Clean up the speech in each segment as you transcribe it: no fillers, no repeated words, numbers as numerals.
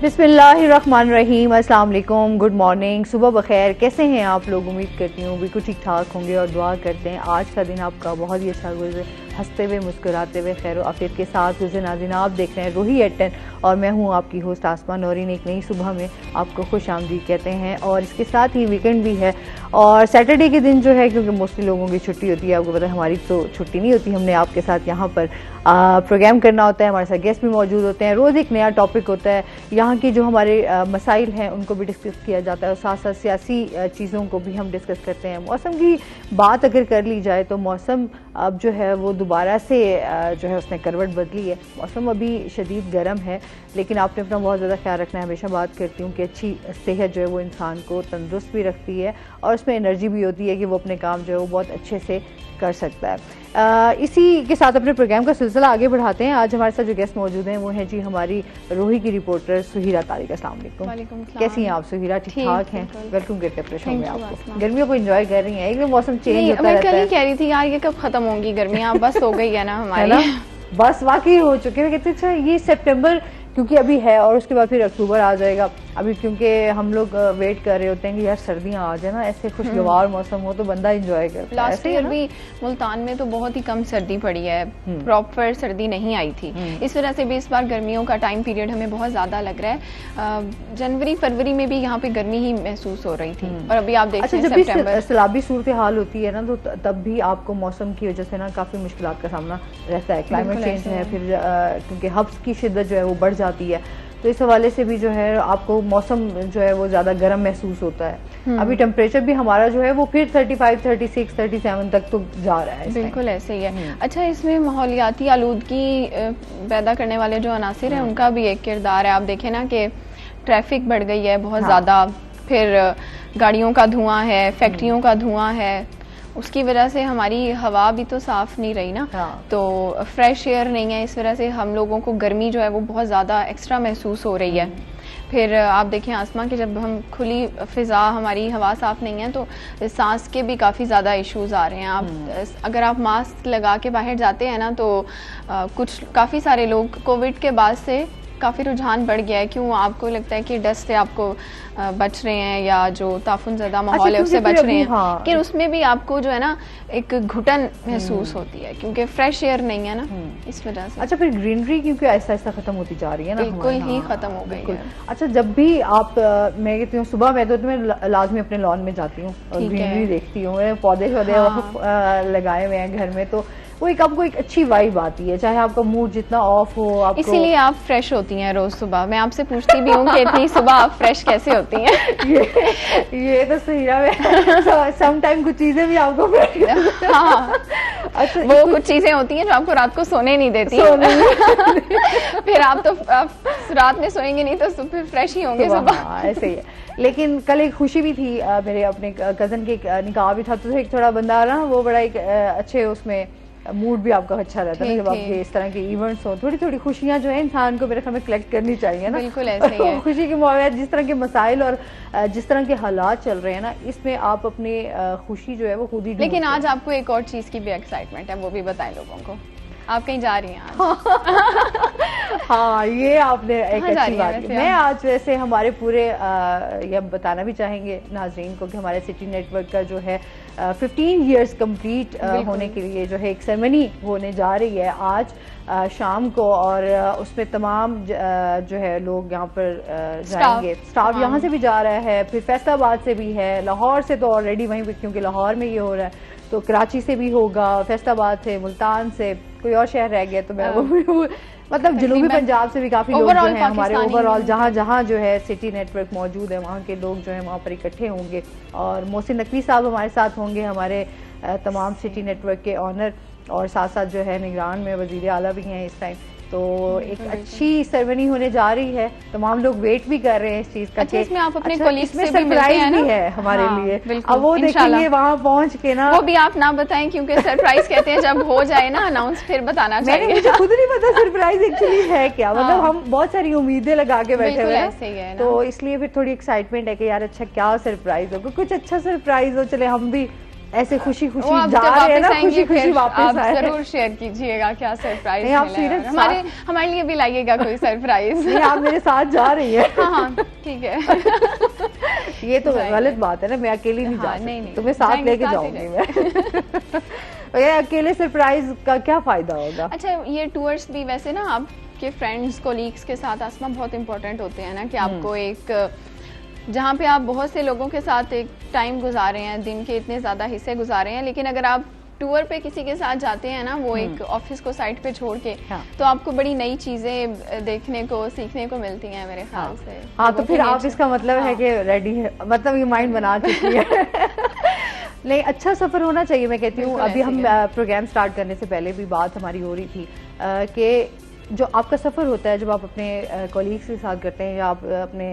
बिस्मिल्लाहिर्रहमानिर्रहीम, अस्सलाम वालेकुम, गुड मॉर्निंग, सुबह बखैर। कैसे हैं आप लोग? उम्मीद करती हूँ बिल्कुल ठीक ठाक होंगे और दुआ करते हैं आज का दिन आपका बहुत ही अच्छा गुजरे, हंसते हुए मुस्कुराते हुए खैर आफियत के साथ गुजरे। नाज़रीन, आप देख रहे हैं रूही एट 10 और मैं हूँ आपकी होस्ट आसमा नौरीन। एक नई सुबह में आपको खुश आमदीद कहते हैं और इसके साथ ही वीकेंड भी है और सैटरडे के दिन जो है, क्योंकि मोस्टली लोगों की छुट्टी होती है, आपको पता है हमारी तो छुट्टी नहीं होती। हमने आपके साथ यहाँ पर प्रोग्राम करना होता है, हमारे साथ गेस्ट भी मौजूद होते हैं, रोज़ एक नया टॉपिक होता है, यहाँ की जो हमारे मसाइल हैं उनको भी डिस्कस किया जाता है और साथ साथ सियासी चीज़ों को भी हम डिस्कस करते हैं। मौसम की बात अगर कर ली जाए तो मौसम अब जो है वो दोबारा से जो है उसने करवट बदली है। मौसम अभी शदीद गर्म है, लेकिन आपने अपना बहुत ज़्यादा ख्याल रखना है। हमेशा बात करती हूँ कि अच्छी सेहत जो है वो इंसान को तंदुरुस्त भी रखती है और उसमें एनर्जी भी होती है कि वो अपने काम जो है वो बहुत अच्छे से कर सकता है। इसी के साथ अपने प्रोग्राम का सिलसिला आगे बढ़ाते हैं। आज हमारे साथ जो गेस्ट मौजूद हैं वो हैं जी हमारी रूही की रिपोर्टर सुहीरा तारिक। अस्सलाम वालेकुम। कैसी हैं आप सुहीरा? ठीक ठाक हैं? वेलकम करते हैं प्रेशर में आपको। गर्मियों को एंजॉय कर रही हैं? एक मौसम चेंज होता रहता है। मैं कल ही कह रही थी यार ये कब खत्म होंगी गर्मियाँ, बस हो गई है ना हमारी। बस वाकई हो चुके हैं। कहते अच्छा ये सितंबर क्योंकि अभी है और उसके बाद फिर अक्टूबर आ जाएगा। अभी क्योंकि हम लोग वेट कर रहे होते हैं कि यार सर्दियां आ जाए ना, ऐसे खुशगवार मौसम हो तो बंदा एंजॉय करता है। लास्ट ईयर भी मुल्तान में तो बहुत ही कम सर्दी पड़ी है, प्रॉपर सर्दी नहीं आई थी। इस वजह से भी इस बार गर्मियों का टाइम पीरियड हमें बहुत ज्यादा लग रहा है। जनवरी फरवरी में भी यहाँ पे गर्मी ही महसूस हो रही थी और अभी आप देखते हैं सितंबर सैलाबी सूरत हाल होती है ना, तो तब भी आपको मौसम की वजह से ना काफी मुश्किलात का सामना रहता है। क्लाइमेट चेंज है, फिर क्योंकि हब्स की शिद्दत जो है वो बढ़ जाती है, तो इस हवाले से भी जो है आपको मौसम जो है वो ज़्यादा गर्म महसूस होता है। अभी टेम्परेचर भी हमारा जो है वो फिर 35, 36, 37 तक तो जा रहा है। बिल्कुल ऐसे ही है। अच्छा, इसमें माहौलियाती आलूदगी पैदा करने वाले जो अनासिर हैं उनका भी एक किरदार है। आप देखें ना कि ट्रैफिक बढ़ गई है बहुत ज़्यादा, फिर गाड़ियों का धुआं है, फैक्ट्रियों का धुआं है, उसकी वजह से हमारी हवा भी तो साफ नहीं रही ना, तो फ्रेश एयर नहीं है। इस वजह से हम लोगों को गर्मी जो है वो बहुत ज़्यादा एक्स्ट्रा महसूस हो रही है। फिर आप देखें आसमां कि जब हम खुली फिज़ा, हमारी हवा साफ़ नहीं है तो सांस के भी काफ़ी ज़्यादा इश्यूज आ रहे हैं। आप अगर आप मास्क लगा के बाहर जाते हैं ना तो कुछ काफ़ी सारे लोग कोविड के बाद से काफ़ी रुझान बढ़ गया है। क्यों आपको लगता है कि डस्ट से आपको बच रहे हैं या जो ताफुन ज़्यादा माहौल है उससे बच रहे हैं, कि उसमें भी आपको जो है ना एक घुटन महसूस होती है क्योंकि फ्रेश एयर नहीं है ना, इस वजह से। अच्छा, फिर ग्रीनरी क्योंकि ऐसा ऐसा खत्म होती जा रही है ना, बिल्कुल ही खत्म हो गई है। अच्छा, जब भी आप मैं कहती हूँ सुबह मैं तो मैं लाजमी अपने लॉन में जाती हूँ और ग्रीनरी देखती हूँ, पौधे लगाए हुए हैं घर में, तो वो एक आपको एक अच्छी वाइब आती है, चाहे आपका मूड जितना ऑफ हो। आपको इसीलिए आप फ्रेश होती हैं रोज सुबह। मैं आपसे पूछती भी हूँ कि इतनी सुबह आप फ्रेश कैसे होती हैं? ये तो सही है। सम टाइम कुछ चीजें भी आपको हाँ, अच्छा, वो कुछ चीजें होती हैं जो आपको रात को सोने नहीं देती। फिर आप तो रात में सोएंगे नहीं तो फिर फ्रेश ही होंगे सुबह। ऐसे ही है। लेकिन कल एक खुशी भी थी, मेरे अपने कजन के निकाह भी था, तो एक थोड़ा बंदा ना वो बड़ा एक अच्छे उसमें मूड भी आपका अच्छा रहता है जब आपके इस तरह के इवेंट्स हो। थोड़ी थोड़ी खुशियां जो है इंसान को मेरे ख्याल में कलेक्ट करनी चाहिए ना। बिल्कुल ऐसे ही है। खुशी के मौके जिस तरह के मसाइल और जिस तरह के हालात चल रहे हैं ना, इसमें आप अपनी खुशी जो है वो खुद ही। लेकिन आज आपको एक और चीज की भी एक्साइटमेंट है, वो भी बताएं लोगों को। आप कहीं जा रही हैं आज? हाँ, ये आपने एक अच्छी बात की। मैं आज वैसे हमारे पूरे ये बताना भी चाहेंगे नाजरीन को कि हमारे सिटी नेटवर्क का जो है 15 इयर्स कंप्लीट होने के लिए जो है एक सेरेमनी होने जा रही है आज शाम को, और उसमें तमाम जो है लोग यहाँ पर जाएंगे। स्टाफ यहाँ से भी जा रहा है, फिर फैसलाबाद से भी है, लाहौर से तो ऑलरेडी वहीं पे क्योंकि लाहौर में ये हो रहा है, तो कराची से भी होगा, फैसलाबाद से, मुल्तान से, कोई और शहर रह गया तो मैं वो मतलब जनूबी पंजाब से भी काफी लोग जो हैं हमारे ओवरऑल जहाँ जहाँ जो है सिटी नेटवर्क मौजूद है वहाँ के लोग जो है वहाँ पर इकट्ठे होंगे। और मोहसिन नकवी साहब हमारे साथ होंगे, हमारे तमाम सिटी नेटवर्क के ऑनर, और साथ साथ जो है निगरान में वजीर आला भी हैं इस टाइम। तो एक अच्छी सेरेमनी होने जा रही है, तमाम लोग वेट भी कर रहे हैं इस चीज का। अच्छा, इसमें आप अपने कलीग्स से भी मिलते हैं भी है हमारे लिए। अब वो देखेंगे वहाँ पहुँच के ना, वो भी आप ना बताएं क्योंकि सरप्राइज कहते हैं जब हो जाए ना अनाउंस फिर बताना चाहिए। मुझे खुद नहीं पता सरप्राइज एक्चुअली है क्या, मतलब हम बहुत सारी उम्मीदें लगा के बैठे हुए हैं, तो इसलिए फिर थोड़ी एक्साइटमेंट है कि यार अच्छा क्या सरप्राइज होगा, कुछ अच्छा सरप्राइज हो, चले हम भी ऐसे खुशी वो खुशी आप जा जब रहे हैं ना, वापस आएंगी खुशी खुशी फिर वापस आप आए। जरूर शेयर कीजिएगा क्या सरप्राइज नहीं, आप मिला है। सीरियस और हमारे लिए भी लाइएगा कोई सरप्राइज। नहीं, आप मेरे साथ जा रही है। हाँ हाँ ठीक है। ये तो जाएंगे। गलत बात है ना, मैं अकेली नहीं जा हाँ, सकती, नहीं, नहीं, तुम्हें साथ जाएंगे, लेके साथ ही जाऊंगी मैं। ये अकेले सरप्राइज का क्या फायदा होगा? अच्छा ये टूर्स भी वैसे ना आपके फ्रेंड्स कोलीग्स के साथ आसमा बहुत इंपॉर्टेंट होते हैं ना, कि आपको एक जहाँ पे आप बहुत से लोगों के साथ एक टाइम गुजारे हैं, दिन के इतने ज़्यादा हिस्से गुजारे हैं, लेकिन अगर आप टूर पे किसी के साथ जाते हैं ना, वो एक ऑफिस को साइड पे छोड़ के, हाँ। तो आपको बड़ी नई चीजें देखने को सीखने को मिलती हैं मेरे ख्याल से। हाँ, तो फिर आप इसका मतलब है कि रेडी है, मतलब ये माइंड बना चुकी है। नहीं, अच्छा सफर होना चाहिए, मैं कहती हूँ। अभी हम प्रोग्राम स्टार्ट करने से पहले भी बात हमारी हो रही थी कि जो आपका सफ़र होता है, जब आप अपने कॉलीग्स के साथ करते हैं या आप अपने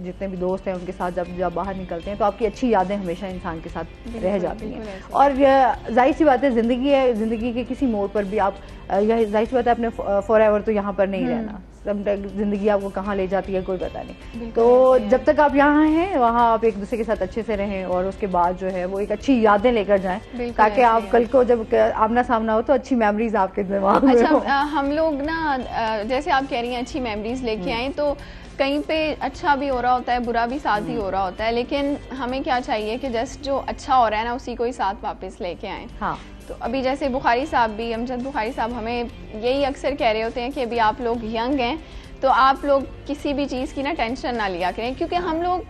जितने भी दोस्त हैं उनके साथ जब बाहर निकलते हैं, तो आपकी अच्छी यादें हमेशा इंसान के साथ रह जाती हैं। और जाहिर सी बात है, ज़िंदगी है, ज़िंदगी के किसी मोड़ पर भी आप जाहिर सी बात है, अपने फॉर एवर तो यहाँ पर नहीं रहना। ज़िंदगी आपको कहाँ ले जाती है कोई पता नहीं। तो जब तक आप यहाँ हैं वहाँ आप एक दूसरे के साथ अच्छे से रहें, और उसके बाद जो है वो एक अच्छी यादें लेकर जाएं, ताकि आप कल को जब आमना सामना हो तो अच्छी मेमोरीज आपके दिमाग में हो। हम लोग ना जैसे आप कह रही हैं अच्छी मेमोरीज लेके आए, तो कहीं पे अच्छा भी हो रहा होता है, बुरा भी साथ ही हो रहा होता है, लेकिन हमें क्या चाहिए कि जस्ट जो अच्छा हो रहा है ना उसी को ही साथ वापस लेके आए। हाँ। तो अभी जैसे बुखारी साहब भी, अमजद बुखारी साहब हमें यही अक्सर कह रहे होते हैं कि अभी आप लोग यंग हैं, तो आप लोग किसी भी चीज़ की ना टेंशन ना लिया करें, क्योंकि हम लोग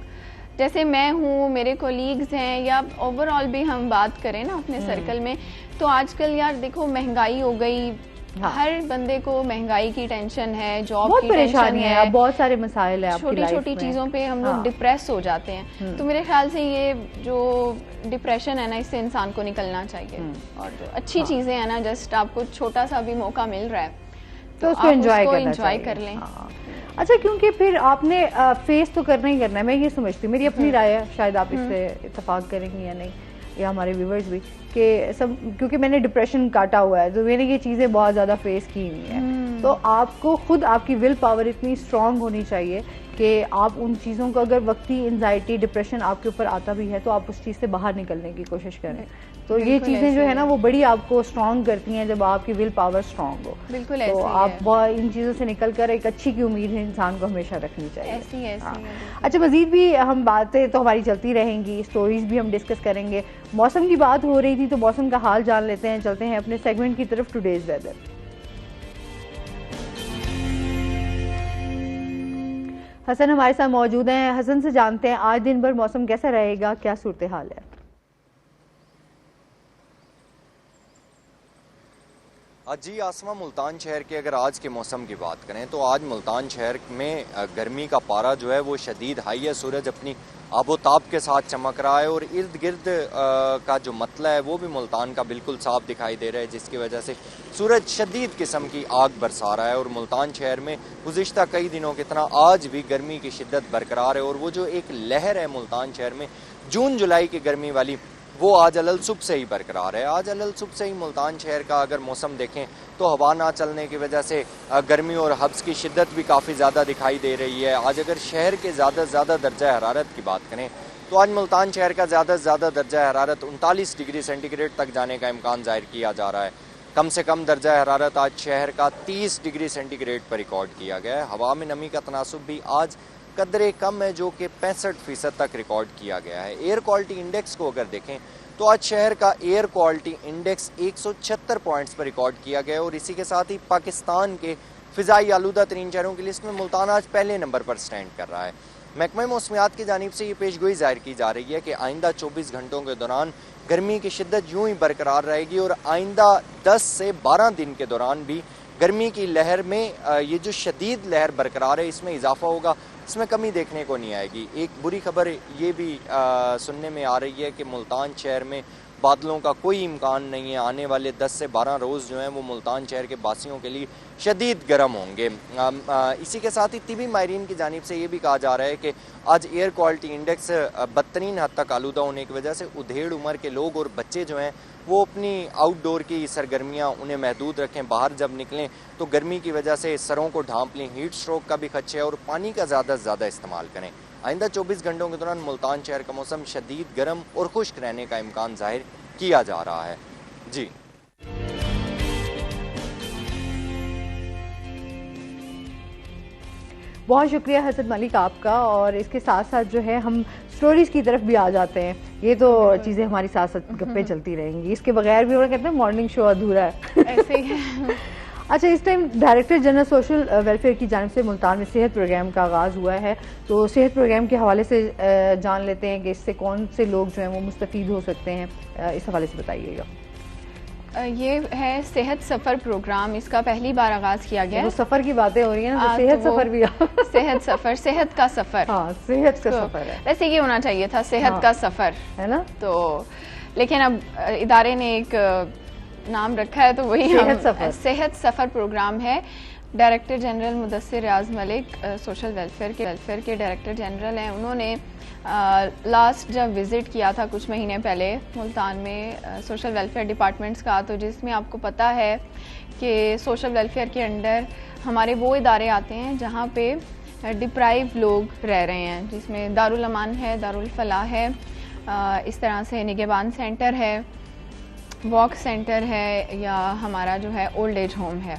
जैसे मैं हूँ, मेरे कोलीग्स हैं, या ओवरऑल भी हम बात करें ना अपने सर्कल में, तो आजकल यार देखो महंगाई हो गई। हाँ। हर बंदे को महंगाई की टेंशन है, जॉब की टेंशन है, बहुत सारे मसाइल है, छोटी छोटी चीजों पे हम लोग डिप्रेस हो जाते हैं। तो मेरे ख्याल से ये जो डिप्रेशन है ना, इससे इंसान को निकलना चाहिए, और जो अच्छी चीजें हैं ना, जस्ट आपको छोटा सा भी मौका मिल रहा है तो उसको एंजॉय कर लें। अच्छा, क्योंकि फिर आपने फेस तो करना ही करना है, मैं ये समझती हूँ, मेरी अपनी राय है, शायद आप इससे इत्तेफाक करेंगी या नहीं, या हमारे व्यूवर्स भी, कि सब क्योंकि मैंने डिप्रेशन काटा हुआ है, तो मैंने ये चीज़ें बहुत ज़्यादा फेस की हुई हैं। तो आपको खुद आपकी विल पावर इतनी स्ट्रांग होनी चाहिए कि आप उन चीज़ों को, अगर वक्ती एंजाइटी डिप्रेशन आपके ऊपर आता भी है, तो आप उस चीज़ से बाहर निकलने की कोशिश करें। तो ये चीज़ें जो है ना वो बड़ी आपको स्ट्रांग करती हैं, जब आपकी विल पावर स्ट्रांग हो। बिल्कुल तो आप इन चीज़ों से निकल कर एक अच्छी की उम्मीद है इंसान को हमेशा रखनी चाहिए। ऐसी अच्छा, मजीद भी हम बातें तो हमारी चलती रहेंगी, स्टोरीज भी हम डिस्कस करेंगे। मौसम की बात हो रही थी, तो मौसम का हाल जान लेते हैं, चलते हैं अपने सेगमेंट की तरफ, टुडेज वेदर। हसन हमारे साथ मौजूद हैं, हसन से जानते हैं आज दिन भर मौसम कैसा रहेगा, क्या सूरत हाल है? जी आसमा, मुल्तान शहर के अगर आज के मौसम की बात करें तो आज मुल्तान शहर में गर्मी का पारा जो है वो शदीद हाई है। सूरज अपनी आबोताब के साथ चमक रहा है, और इर्द गिर्द का जो मतला है वो भी मुल्तान का बिल्कुल साफ दिखाई दे रहा है, जिसकी वजह से सूरज शदीद किस्म की आग बरसा रहा है। और मुल्तान शहर में गुज़िश्ता कई दिनों की तरह आज भी गर्मी की शिद्दत बरकरार है, और वो जो एक लहर है मुल्तान शहर में जून जुलाई की गर्मी वाली, वो आज अलल सुबह से ही बरकरार है। आज अलल सुबह से ही मुल्तान शहर का अगर मौसम देखें तो हवा ना चलने की वजह से गर्मी और हब्स की शिद्दत भी काफ़ी ज़्यादा दिखाई दे रही है। आज अगर शहर के ज़्यादा से ज़्यादा दर्जा हरारत की बात करें तो आज मुल्तान शहर का ज़्यादा से ज़्यादा दर्जा हरारत 39 डिग्री सेंटीग्रेड तक जाने का इम्कान जाहिर किया जा रहा है। कम से कम दर्जा हरारत आज शहर का 30 डिग्री सेंटीग्रेड पर रिकॉर्ड किया गया है। हवा में नमी का तनासुब भी आज कदरे कम है, जो कि 65% तक रिकॉर्ड किया गया है। एयर क्वालिटी इंडेक्स को अगर देखें तो आज शहर का एयर क्वालिटी इंडेक्स 176 पॉइंट्स पर रिकॉर्ड किया गया, और इसी के साथ ही पाकिस्तान के फ़िज़ाई आलूदा तरीन शहरों की लिस्ट में मुल्तान आज पहले नंबर पर स्टैंड कर रहा है। महकमा मौसमियात की जानिब से ये पेशगोई जाहिर की जा रही है कि आइंदा 24 घंटों के दौरान गर्मी की शिद्दत यूं ही बरकरार रहेगी, और आइंदा 10 से 12 दिन के दौरान भी गर्मी की लहर में ये जो शदीद लहर बरकरार है इसमें इजाफा होगा, इसमें कमी देखने को नहीं आएगी। एक बुरी खबर ये भी सुनने में आ रही है कि मुल्तान शहर में बादलों का कोई इम्कान नहीं है। आने वाले 10 से 12 रोज़ जो हैं वो मुल्तान शहर के बासियों के लिए शदीद गर्म होंगे। इसी के साथ ही तिबी माहिरीन की जानिब से ये भी कहा जा रहा है कि आज एयर क्वालिटी इंडेक्स बदतरीन हद तक आलूदा होने की वजह से उधेड़ उम्र के लोग और बच्चे जो हैं वो अपनी आउटडोर की सरगर्मियाँ उन्हें महदूद रखें। बाहर जब निकलें तो गर्मी की वजह से सरों को ढांप लें, हीट स्ट्रोक का भी खदशा है, और पानी का ज़्यादा से ज़्यादा इस्तेमाल करें। आइंदा 24 घंटों के दौरान मुल्तान शहर का मौसम शदीद गर्म और खुश्क रहने का इम्कान जाहिर किया जा रहा है। जी बहुत शुक्रिया हसन मलिक आपका। और इसके साथ साथ जो है हम स्टोरीज की तरफ भी आ जाते हैं। ये तो चीज़ें हमारी साथ साथ गप्पे चलती रहेंगी, इसके बगैर भी वो कहते हैं मॉर्निंग शो अधूरा है। ऐसे ही है। अच्छा, इस time director general social welfare की जानिब से मुल्तान में सेहत प्रोग्राम का आगाज़ हुआ है, तो सेहत प्रोग्राम के हवाले से जान लेते हैं कि इससे कौन से लोग जो हैं वो मुस्तफ़ीद हो सकते हैं। इस हवाले से बताइएगा। ये है सेहत सफ़र प्रोग्राम, इसका पहली बार आगाज़ किया गया है। तो सफ़र की बातें हो रही हैं ना, तो सेहत तो सफ़र भी सेहत सफ़र, सेहत का सफ़र। हाँ, सेहत का तो सफ़र है, वैसे ये होना चाहिए था सेहत हाँ, का सफ़र, है ना। तो लेकिन अब इदारे ने एक नाम रखा है, तो वही सेहत सफ़र प्रोग्राम है। डायरेक्टर जनरल मुदस्सिर रियाज मलिक सोशल वेलफेयर के डायरेक्टर जनरल हैं। उन्होंने लास्ट जब विज़िट किया था कुछ महीने पहले मुल्तान में सोशल वेलफेयर डिपार्टमेंट्स का, तो जिसमें आपको पता है कि सोशल वेलफेयर के अंडर हमारे वो इदारे आते हैं जहाँ पे डिप्राइव लोग रह रहे हैं, जिसमें दारुल अमान है, दारुल फलाह है, इस तरह से निगहबान सेंटर है, वॉक सेंटर है, या हमारा जो है ओल्ड एज होम है।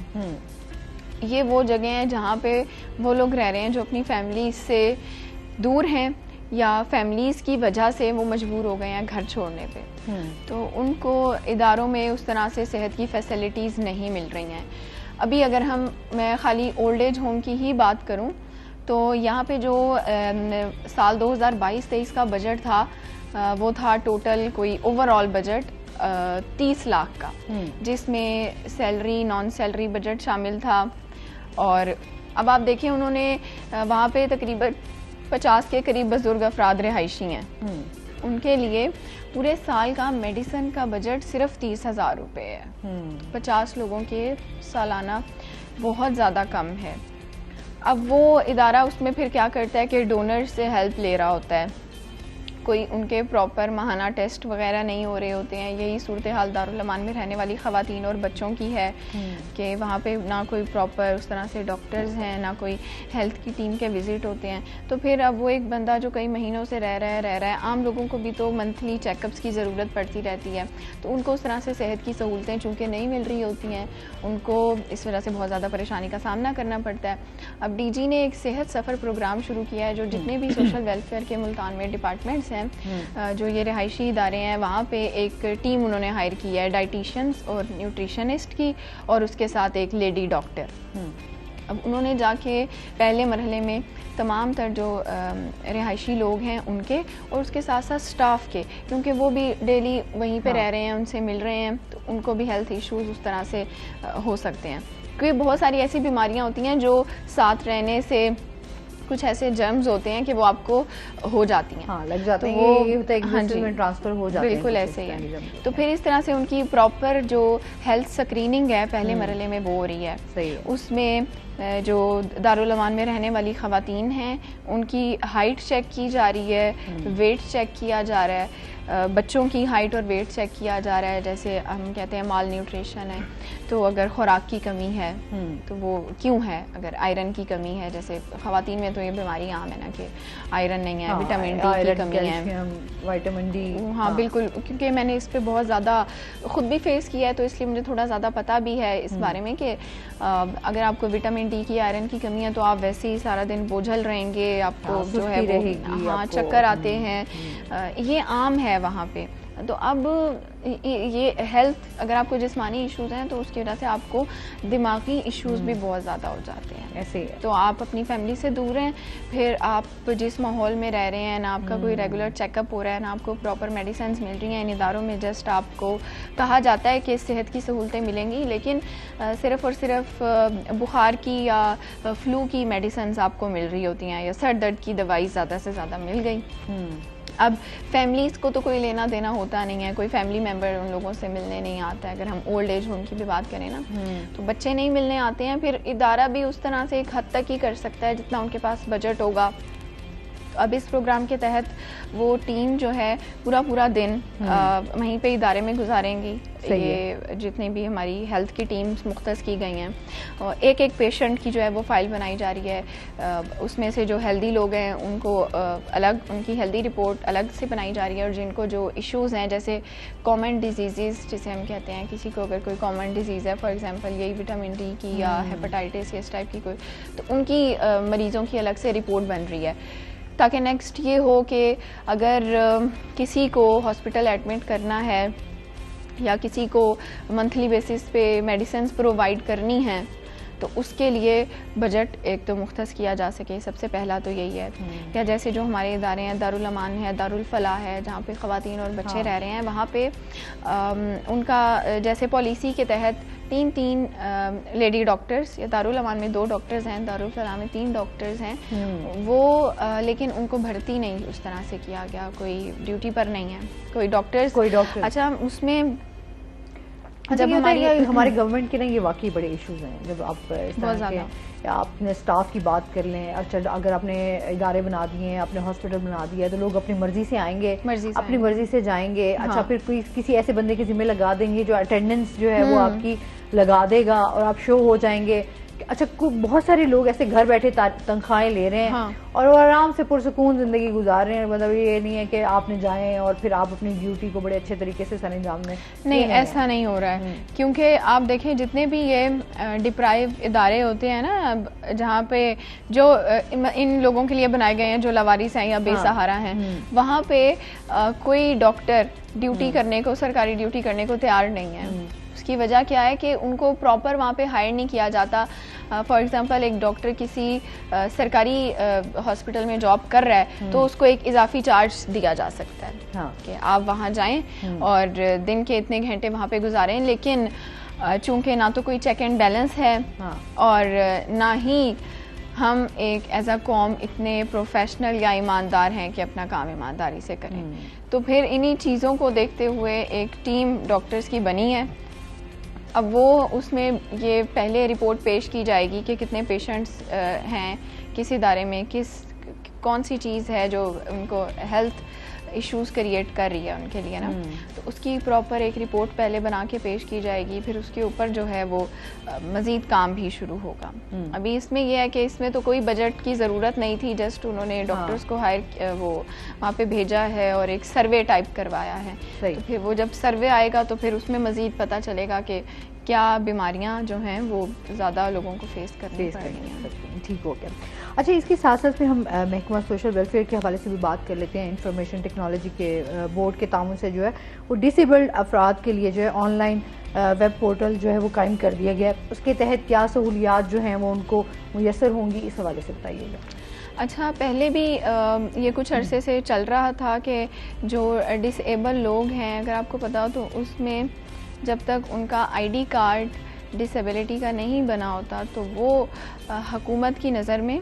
ये वो जगह हैं जहाँ पे वो लोग रह रहे हैं जो अपनी फैमिली से दूर हैं या फैमिलीज़ की वजह से वो मजबूर हो गए हैं घर छोड़ने पे। तो उनको इदारों में उस तरह से सेहत की फैसिलिटीज़ नहीं मिल रही हैं। अभी अगर मैं खाली ओल्ड एज होम की ही बात करूं तो यहाँ पे जो साल 2022-23 का बजट था, वो था टोटल कोई ओवरऑल बजट 30 लाख का, जिसमें सैलरी नॉन सैलरी बजट शामिल था। और अब आप देखें उन्होंने वहाँ पे तकरीबन 50 के करीब बुजुर्ग अफराद रिहायशी हैं, उनके लिए पूरे साल का मेडिसिन का बजट सिर्फ 30,000 रुपये है। 50 लोगों के सालाना बहुत ज़्यादा कम है। अब वो इदारा उसमें फिर क्या करता है कि डोनर से हेल्प ले रहा होता है, कोई उनके प्रॉपर माहाना टेस्ट वगैरह नहीं हो रहे होते हैं। यही सूरत हाल दारुल अमान में रहने वाली ख़वातीन और बच्चों की है कि वहाँ पे ना कोई प्रॉपर उस तरह से डॉक्टर्स हैं, ना कोई हेल्थ की टीम के विज़िट होते हैं। तो फिर अब वो एक बंदा जो कई महीनों से रह रहा है, आम लोगों को भी तो मंथली चेकअप्स की ज़रूरत पड़ती रहती है, तो उनको उस तरह से सेहत की सहूलतें चूँकि नहीं मिल रही होती हैं, उनको इस वजह से बहुत ज़्यादा परेशानी का सामना करना पड़ता है। अब DG ने एक सेहत सफ़र प्रोग्राम शुरू किया है, जो जितने भी सोशल वेलफेयर के मुल्तान में डिपार्टमेंट्स जो ये रिहायशी इदारे हैं, वहाँ पे एक टीम उन्होंने हायर की है, डाइटिशियंस और न्यूट्रिशनिस्ट की, और उसके साथ एक लेडी डॉक्टर। अब उन्होंने जाके पहले मरहले में तमाम तर जो रिहायशी लोग हैं उनके, और उसके साथ साथ स्टाफ के, क्योंकि वो भी डेली वहीं पे रह रहे हैं, उनसे मिल रहे हैं, तो उनको भी हेल्थ इश्यूज़ उस तरह से हो सकते हैं, क्योंकि बहुत सारी ऐसी बीमारियां होती हैं जो साथ रहने से कुछ ऐसे जर्म्स होते हैं कि वो आपको हो जाती हैं, हाँ, लग जाते हैं, वो ये होता है, एक दूसरे में ट्रांसफर हो जाते हैं, बिल्कुल ऐसे ही है। तो फिर इस तरह से उनकी प्रॉपर जो हेल्थ स्क्रीनिंग है पहले मरहले में वो हो रही है। सही है। उसमें जो दारुल अमान में रहने वाली ख़वातीन हैं उनकी हाइट चेक की जा रही है, वेट चेक किया जा रहा है, बच्चों की हाइट और वेट चेक किया जा रहा है। जैसे हम कहते हैं माल न्यूट्रिशन है, तो अगर खुराक की कमी है तो वो क्यों है, अगर आयरन की कमी है, जैसे ख़वातीन में तो ये बीमारी आम है ना कि आयरन नहीं है, विटामिन डी की कमी है, विटामिन डी। हाँ बिल्कुल, क्योंकि मैंने इस पे बहुत ज़्यादा ख़ुद भी फेस किया है, तो इसलिए मुझे थोड़ा ज़्यादा पता भी है इस बारे में कि अगर आपको विटामिन डी की, आयरन की कमी है, तो आप वैसे ही सारा दिन बोझल रहेंगे, आपको जो है वो हाँ चक्कर आते हैं, ये आम है वहाँ पे। तो अब ये हेल्थ, अगर आपको जिस्मानी इश्यूज हैं तो उसकी वजह से आपको दिमागी इश्यूज भी बहुत ज़्यादा हो जाते हैं। ऐसे ही तो आप अपनी फैमिली से दूर हैं, फिर आप जिस माहौल में रह रहे हैं, ना आपका कोई रेगुलर चेकअप हो रहा है, ना आपको प्रॉपर मेडिसिन मिल रही हैं। इन इदारों में जस्ट आपको कहा जाता है कि सेहत की सहूलतें मिलेंगी, लेकिन सिर्फ़ और सिर्फ बुखार की या फ्लू की मेडिसिन आपको मिल रही होती हैं, या सर दर्द की दवाई ज़्यादा से ज़्यादा मिल गई। अब फैमिलीज़ को तो कोई लेना देना होता नहीं है, कोई फैमिली मेम्बर उन लोगों से मिलने नहीं आता है। अगर हम ओल्ड एज होम की भी बात करें ना, तो बच्चे नहीं मिलने आते हैं, फिर इदारा भी उस तरह से एक हद तक ही कर सकता है जितना उनके पास बजट होगा। अब इस प्रोग्राम के तहत वो टीम जो है पूरा दिन वहीं पे इदारे में गुजारेंगी। ये जितनी भी हमारी हेल्थ की टीम्स मुख्तस की गई हैं, और एक एक पेशेंट की जो है वो फाइल बनाई जा रही है। उसमें से जो हेल्दी लोग हैं उनको अलग, उनकी हेल्दी रिपोर्ट अलग से बनाई जा रही है, और जिनको जो इश्यूज़ हैं जैसे कॉमन डिजीज़ जिसे हम कहते हैं, किसी को अगर कोई कॉमन डिजीज़ है फॉर एग्जांपल यही विटामिन डी की या हेपेटाइटिस या इस टाइप की कोई, तो उनकी मरीज़ों की अलग से रिपोर्ट बन रही है, ताकि नेक्स्ट ये हो कि अगर किसी को हॉस्पिटल एडमिट करना है या किसी को मंथली बेसिस पे मेडिसिन प्रोवाइड करनी है तो उसके लिए बजट एक तो मुख्तस किया जा सके। सबसे पहला तो यही है। या जैसे जो हमारे इदारे हैं, दारुल अमान है, दारुल फलाह है, जहाँ पे ख़वातीन और बच्चे रह रहे हैं, वहाँ पे उनका जैसे पॉलिसी के तहत तीन लेडी डॉक्टर्स, या दारुल अमान में 2 डॉक्टर्स हैं, दारुल फलाह में 3 डॉक्टर्स हैं, वो लेकिन उनको भर्ती नहीं उस तरह से किया गया, कोई ड्यूटी पर नहीं है कोई डॉक्टर। अच्छा, उसमें जब हमारे गवर्नमेंट के ना ये वाकई बड़े इश्यूज हैं, जब आप इस तरह के या अपने स्टाफ की बात कर लें, अच्छा अगर आपने इदारे बना दिए हैं, अपने हॉस्पिटल बना दिया है, तो लोग अपनी मर्जी से आएंगे, अपनी मर्जी से जाएंगे। अच्छा, फिर कोई किसी ऐसे बंदे के जिम्मे लगा देंगे जो अटेंडेंस जो है वो आपकी लगा देगा और आप शो हो जाएंगे। अच्छा, बहुत सारे लोग ऐसे घर बैठे तनख्वाहें ले रहे हैं और वो आराम से पुरसुकून जिंदगी गुजार रहे हैं। मतलब ये नहीं है कि आपने जाएं और फिर आप अपनी ड्यूटी को बड़े अच्छे तरीके से सरअंजाम दें। नहीं, ऐसा नहीं हो रहा है, क्योंकि आप देखें जितने भी ये डिप्राइव इदारे होते हैं ना, जहाँ पे जो इन लोगों के लिए बनाए गए हैं जो लवारिस हैं या बेसहारा हैं, वहाँ पे कोई डॉक्टर ड्यूटी करने को, सरकारी ड्यूटी करने को तैयार नहीं है। उसकी वजह क्या है कि उनको प्रॉपर वहाँ पे हायर नहीं किया जाता। फॉर एग्जांपल एक डॉक्टर किसी सरकारी हॉस्पिटल में जॉब कर रहा है तो उसको एक इजाफी चार्ज दिया जा सकता है कि आप वहाँ जाएं और दिन के इतने घंटे वहाँ पे गुजारें, लेकिन चूंकि ना तो कोई चेक एंड बैलेंस है और ना ही हम एक एज अ कौम इतने प्रोफेशनल या ईमानदार हैं कि अपना काम ईमानदारी से करें, तो फिर इन्हीं चीज़ों को देखते हुए एक टीम डॉक्टर्स की बनी है। अब वो उसमें ये पहले रिपोर्ट पेश की जाएगी कि कितने पेशेंट्स हैं किस इदारे में, कौन सी चीज़ है जो उनको हेल्थ इश्यूज क्रिएट कर रही है उनके लिए ना, तो उसकी प्रॉपर एक रिपोर्ट पहले बना के पेश की जाएगी। फिर उसके ऊपर जो है वो मज़ीद काम भी शुरू होगा। अभी इसमें यह है कि इसमें तो कोई बजट की ज़रूरत नहीं थी, जस्ट उन्होंने डॉक्टर्स को हायर वो वहाँ पे भेजा है और एक सर्वे टाइप करवाया है। तो फिर वो जब सर्वे आएगा तो फिर उसमें मज़ीद पता चलेगा कि क्या बीमारियां जो हैं वो ज़्यादा लोगों को फेस करनी पड़ रही हैं। ठीक हो गया। अच्छा, इसके साथ साथ में हम महकमा सोशल वेलफेयर के हवाले से भी बात कर लेते हैं। इंफॉर्मेशन टेक्नोलॉजी के बोर्ड के ताउन से जो है वो डिसेबल्ड अफराद के लिए जो है ऑनलाइन वेब पोर्टल जो है वो कायम कर दिया गया है। उसके तहत क्या सहूलियात जो हैं वो उनको मुयसर होंगी, इस हवाले से बताइएगा। अच्छा, पहले भी ये कुछ अरसे से चल रहा था कि जो डिसेबल लोग हैं, अगर आपको पता हो तो उसमें जब तक उनका आईडी कार्ड डिसेबिलिटी का नहीं बना होता तो वो हुकूमत की नज़र में,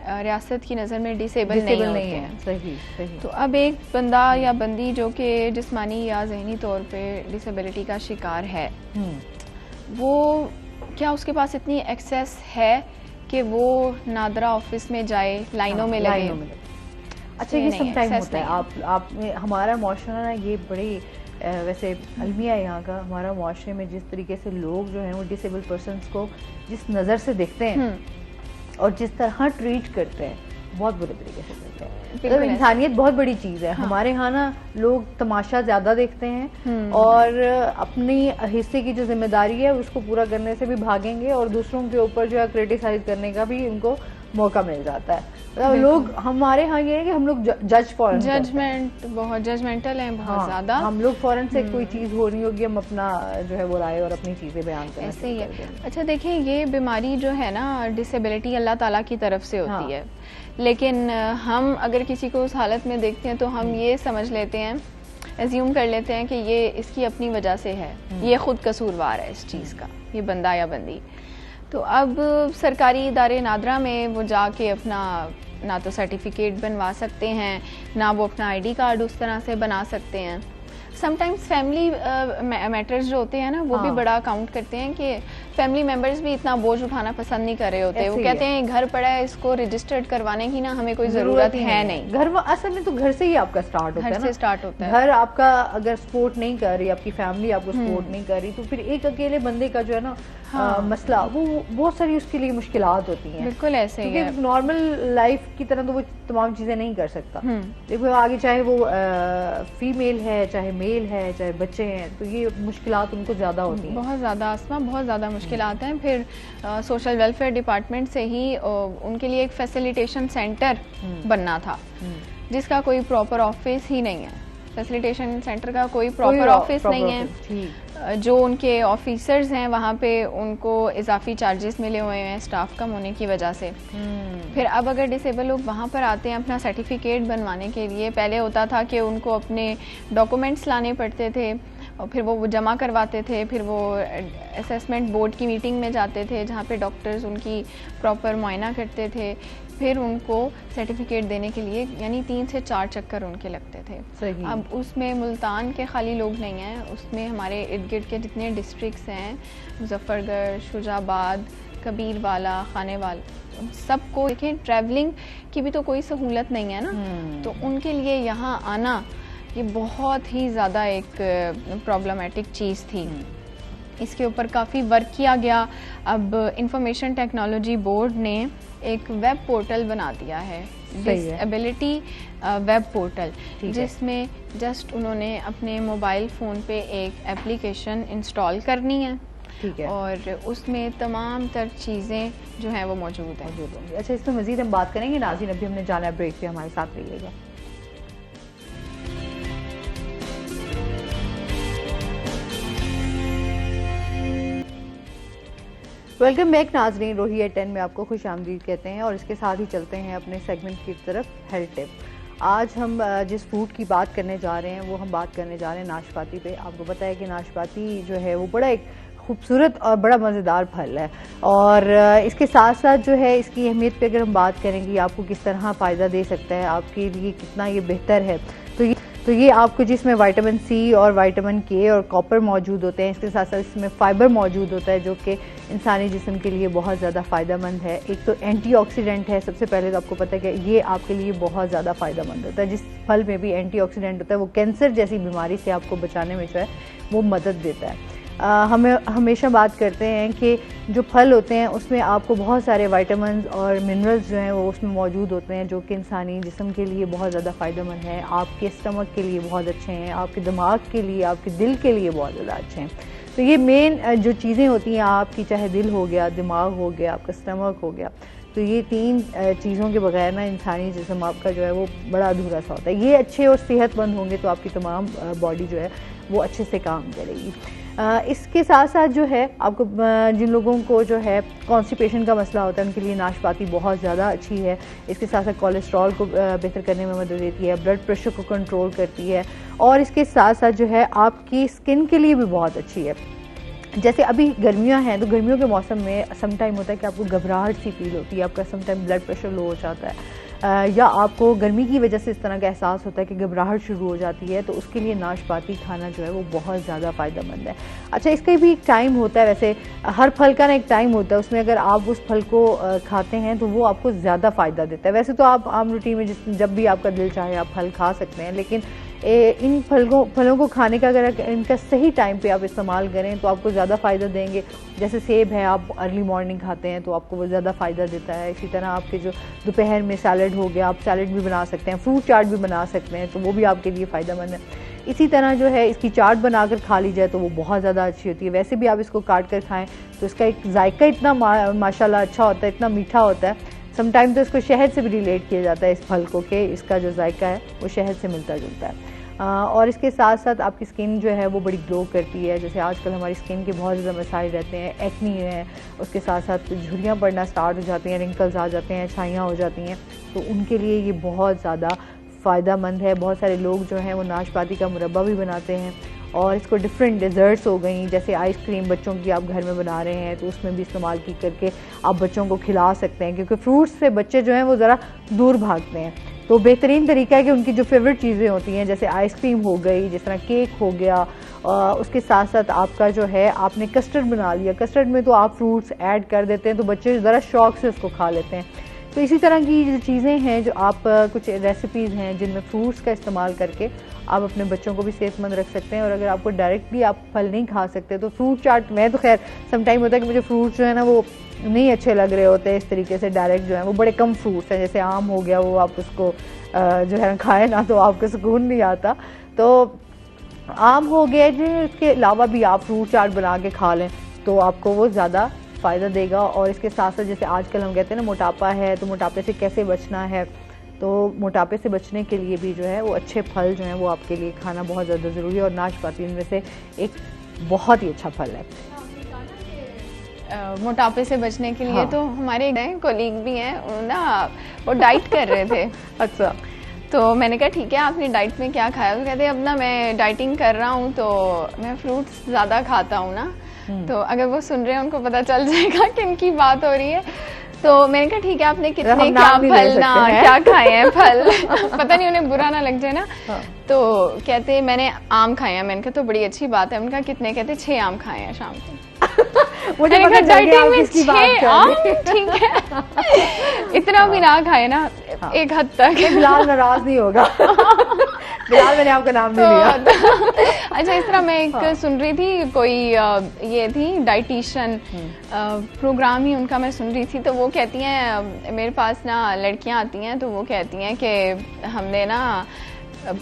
रियासत की नज़र में डिसेबल नहीं होते हैं। सही। तो अब एक बंदा या बंदी जो कि जिस्मानी या ज़हनी तौर पे डिसेबिलिटी का शिकार है, वो क्या उसके पास इतनी एक्सेस है कि वो नादरा ऑफिस में जाए, लाइनों में लगे? अच्छा, ये समटाइम होता है। आप हमारा मुआशरा ना ये बड़ी वैसे अलमिया है यहाँ का, हमारा मुआशरे में जिस तरीके से लोग जो हैं वो डिसेबल पर्सनस को जिस नज़र से देखते हैं और जिस तरह ट्रीट करते हैं, बहुत बुरे तरीके से करते हैं। तो इंसानियत बहुत बड़ी चीज़ है। हमारे यहाँ ना लोग तमाशा ज़्यादा देखते हैं और अपनी हिस्से की जो जिम्मेदारी है उसको पूरा करने से भी भागेंगे और दूसरों के ऊपर जो है क्रिटिसाइज करने का भी उनको मौका मिल जाता है। तो लोग हमारे यहाँ ये है कि हम लोग जजमेंट बहुत जजमेंटल हैं, बहुत ज्यादा। हम लोग फौरन से कोई चीज हो रही होगी, हम अपना जो है वो राय और अपनी चीजें बयान करना ऐसे ही है। अच्छा देखिए, ये बीमारी जो है ना, डिसेबिलिटी अल्लाह ताला की तरफ से होती है, लेकिन हम अगर किसी को उस हालत में देखते हैं तो हम ये समझ लेते हैं, एज्यूम कर लेते हैं कि ये इसकी अपनी वजह से है, ये खुद कसूरवार है इस चीज़ का, ये बंदा या बंदी। तो अब सरकारी इदारे नादरा में वो जाके अपना ना तो सर्टिफिकेट बनवा सकते हैं, ना वो अपना आईडी कार्ड उस तरह से बना सकते हैं। समटाइम्स फैमिली मैटर्स जो होते हैं ना वो भी हाँ। बड़ा काउंट करते हैं कि फैमिली मेंबर्स भी इतना बोझ उठाना पसंद नहीं कर रहे होते। वो ऐसे ही कहते हैं घर पड़ा है, इसको रजिस्टर्ड करवाने की ना हमें कोई जरूरत ज़रूरत है नहीं। घर असल में तो घर से ही आपका स्टार्ट होता घर है से ना। स्टार्ट होता है। घर आपका अगर सपोर्ट नहीं कर रही, आपकी फैमिली आपको सपोर्ट नहीं कर रही, तो फिर एक अकेले बंदे का जो है ना मसला, वो बहुत सारी उसके लिए मुश्किलात होती हैं। बिल्कुल ऐसे ही है। क्योंकि नॉर्मल लाइफ की तरह तो वो तमाम चीजें नहीं कर सकता। देखो आगे चाहे वो फीमेल है, चाहे मेल है, चाहे बच्चे हैं, तो ये मुश्किलात उनको ज्यादा होती हैं। बहुत ज़्यादा आसमा, बहुत ज़्यादा मुश्किलात हैं। फिर सोशल वेलफेयर डिपार्टमेंट से ही उनके लिए एक फैसिलिटेशन सेंटर बनना था, जिसका कोई प्रॉपर ऑफिस ही नहीं है। फैसिलिटेशन सेंटर का कोई प्रॉपर ऑफिस नहीं है। जो उनके ऑफिसर्स हैं वहाँ पे उनको इजाफी चार्जेस मिले हुए हैं स्टाफ कम होने की वजह से। फिर अब अगर डिसेबल लोग वहाँ पर आते हैं अपना सर्टिफिकेट बनवाने के लिए, पहले होता था कि उनको अपने डॉक्यूमेंट्स लाने पड़ते थे और फिर वो जमा करवाते थे, फिर वो असेसमेंट बोर्ड की मीटिंग में जाते थे जहाँ पे डॉक्टर्स उनकी प्रॉपर मुआयना करते थे, फिर उनको सर्टिफिकेट देने के लिए यानी 3 से 4 चक्कर उनके लगते थे। सही। अब उसमें मुल्तान के खाली लोग नहीं हैं, उसमें हमारे इर्द गिर्द के जितने डिस्ट्रिक्ट्स हैं, मुजफ्फरगढ़, शुजाबाद, कबीरवाला, खानेवाल, सबको देखें ट्रैवलिंग की भी तो कोई सहूलत नहीं है ना। तो उनके लिए यहाँ आना ये बहुत ही ज़्यादा एक प्रॉब्लमेटिक चीज़ थी। इसके ऊपर काफ़ी वर्क किया गया। अब इंफॉर्मेशन टेक्नोलॉजी बोर्ड ने एक वेब पोर्टल बना दिया है, डिसेबिलिटी वेब पोर्टल, जिसमें जस्ट उन्होंने अपने मोबाइल फ़ोन पे एक एप्लीकेशन इंस्टॉल करनी है। ठीक है। और उसमें तमाम तर चीज़ें जो हैं वो मौजूद हैं। अच्छा, इसमें मज़ीद हम बात करेंगे। नाज़रीन, अभी हमने जाना है ब्रेक पे, हमारे साथ रहिएगा। वेलकम बैक नाजरीन, रोही एट 10 में आपको खुश आमदीद कहते हैं और इसके साथ ही चलते हैं अपने सेगमेंट की तरफ, हेल्थ टिप। आज हम जिस फ्रूट की बात करने जा रहे हैं वो हम बात करने जा रहे हैं नाशपाती पे। आपको पता है कि नाशपाती जो है वो बड़ा एक खूबसूरत और बड़ा मज़ेदार फल है और इसके साथ साथ जो है इसकी अहमियत पे अगर हम बात करेंगे, आपको किस तरह फ़ायदा दे सकता है, आपके लिए कितना ये बेहतर है, तो ये आपको जिसमें विटामिन सी और विटामिन के और कॉपर मौजूद होते हैं, इसके साथ साथ इसमें फ़ाइबर मौजूद होता है जो कि इंसानी जिस्म के लिए बहुत ज़्यादा फ़ायदेमंद है। एक तो एंटीऑक्सीडेंट है, सबसे पहले तो आपको पता है कि ये आपके लिए बहुत ज़्यादा फ़ायदेमंद होता है। जिस फल में भी एंटीऑक्सीडेंट होता है वो कैंसर जैसी बीमारी से आपको बचाने में जो है वो मदद देता है। हमें हमेशा बात करते हैं कि जो फल होते हैं उसमें आपको बहुत सारे विटामिन्स और मिनरल्स जो हैं वो उसमें मौजूद होते हैं जो कि इंसानी जिस्म के लिए बहुत ज़्यादा फ़ायदेमंद है, आपके स्टमक के लिए बहुत अच्छे हैं, आपके दिमाग के लिए, आपके दिल के लिए बहुत ज़्यादा अच्छे हैं। तो ये मेन जो चीज़ें होती हैं आपकी, चाहे दिल हो गया, दिमाग हो गया, आपका स्टमक हो गया, तो ये 3 चीज़ों के बगैर ना इंसानी जिस्म आपका जो है वो बड़ा अधूरा सा होता है। ये अच्छे और सेहतमंद होंगे तो आपकी तमाम बॉडी जो है वो अच्छे से काम करेगी। इसके साथ साथ जो है आपको जिन लोगों को जो है कॉन्स्टिपेशन का मसला होता है उनके लिए नाशपाती बहुत ज़्यादा अच्छी है। इसके साथ साथ कोलेस्ट्रॉल को बेहतर करने में मदद देती है, ब्लड प्रेशर को कंट्रोल करती है और इसके साथ साथ जो है आपकी स्किन के लिए भी बहुत अच्छी है। जैसे अभी गर्मियां हैं तो गर्मियों के मौसम में सम टाइम होता है कि आपको घबराहट सी फील होती है, आपका some time blood pressure low हो जाता है या आपको गर्मी की वजह से इस तरह का एहसास होता है कि घबराहट शुरू हो जाती है, तो उसके लिए नाशपाती खाना जो है वो बहुत ज़्यादा फ़ायदेमंद है। अच्छा, इसका भी एक टाइम होता है, वैसे हर फल का ना एक टाइम होता है, उसमें अगर आप उस फल को खाते हैं तो वो आपको ज़्यादा फ़ायदा देता है। वैसे तो आप आम रूटीन में जब भी आपका दिल चाहे आप फल खा सकते हैं, लेकिन इन फलों को खाने का अगर इनका सही टाइम पे आप इस्तेमाल करें तो आपको ज़्यादा फ़ायदा देंगे। जैसे सेब है, आप अर्ली मॉर्निंग खाते हैं तो आपको वो ज़्यादा फ़ायदा देता है। इसी तरह आपके जो दोपहर में सैलड हो गया, आप सैलड भी बना सकते हैं, फ्रूट चाट भी बना सकते हैं, तो वो भी आपके लिए फ़ायदेमंद है। इसी तरह जो है इसकी चाट बनाकर खा ली जाए तो वो बहुत ज़्यादा अच्छी होती है। वैसे भी आप इसको काट कर खाएँ तो इसका एक जायका इतना माशाल्लाह अच्छा होता है, इतना मीठा होता है। समटाइम तो इसको शहद से भी रिलेट किया जाता है इस फल को, कि इसका जो जायका है वो शहद से मिलता जुलता है। और इसके साथ साथ आपकी स्किन जो है वो बड़ी ग्लो करती है। जैसे आजकल हमारी स्किन के बहुत ज़्यादा मसाइल रहते हैं, एक्नी है, उसके साथ साथ झुर्रियाँ पड़ना स्टार्ट हो जाती हैं, रिंकल्स आ जाते हैं, छाइयाँ हो जाती हैं, तो उनके लिए ये बहुत ज़्यादा फ़ायदेमंद है। बहुत सारे लोग जो हैं वो नाशपाती का मुरब्बा भी बनाते हैं और इसको डिफरेंट डेजर्ट्स हो गई, जैसे आइसक्रीम बच्चों की आप घर में बना रहे हैं तो उसमें भी इस्तेमाल की करके आप बच्चों को खिला सकते हैं, क्योंकि फ्रूट्स से बच्चे जो हैं वो ज़रा दूर भागते हैं। तो बेहतरीन तरीका है कि उनकी जो फेवरेट चीज़ें होती हैं जैसे आइसक्रीम हो गई, जिस तरह केक हो गया, उसके साथ साथ आपका जो है आपने कस्टर्ड बना लिया, कस्टर्ड में तो आप फ्रूट्स ऐड कर देते हैं तो बच्चे ज़रा शौक से उसको खा लेते हैं। तो इसी तरह की जो चीज़ें हैं, जो आप कुछ रेसिपीज़ हैं जिनमें फ्रूट्स का इस्तेमाल करके आप अपने बच्चों को भी सेहतमंद रख सकते हैं। और अगर आपको डायरेक्टली आप फल नहीं खा सकते तो फ्रूट चाट, मैं तो खैर सम टाइम होता है कि मुझे फ्रूट्स जो है ना वो नहीं अच्छे लग रहे होते इस तरीके से डायरेक्ट जो है, वो बड़े कम फ्रूट्स हैं, जैसे आम हो गया, वो आप उसको जो है खाए ना तो आपको सुकून नहीं आता। तो आम हो गया जी, इसके अलावा भी आप फ्रूट चाट बना के खा लें तो आपको वो ज़्यादा फ़ायदा देगा। और इसके साथ साथ जैसे आजकल हम कहते हैं ना मोटापा है, तो मोटापे से कैसे बचना है, तो मोटापे से बचने के लिए भी जो है वो अच्छे फल जो हैं वो आपके लिए खाना बहुत ज़्यादा ज़रूरी है। और नाशपाती इनमें से एक बहुत ही अच्छा फल है। मोटापे से बचने के लिए हाँ। तो हमारे कोलीग भी हैं, ना वो डाइट कर रहे थे। अच्छा, तो मैंने कहा ठीक है, आपने डाइट में क्या खाया? तो कहते अब ना मैं डाइटिंग कर रहा हूँ तो मैं फ्रूट्स ज़्यादा खाता हूँ ना। तो अगर वो सुन रहे हैं उनको पता चल जाएगा कि इनकी बात हो रही है। तो मैंने कहा ठीक है, आपने कितने क्या फल ना क्या खाए हैं फल पता नहीं उन्हें बुरा ना लग जाए ना। हाँ। तो कहते मैंने आम खाए हैं। मैंने कहा तो बड़ी अच्छी बात है। उनका कितने? कहते 6 आम खाए हैं शाम को। मुझे पता चल गया आप किसकी बात कर रहे हैं। ठीक है, इतना भी ना खाए ना। हाँ। एक हद तक बिलाल नाराज नहीं होगा। बिलाल, मैंने आपका नाम नहीं लिया। अच्छा, इस तरह मैं एक सुन रही थी, कोई ये थी डाइटिशियन प्रोग्राम ही उनका मैं सुन रही थी। तो वो कहती हैं मेरे पास ना लड़कियां आती हैं तो वो कहती हैं कि हमने ना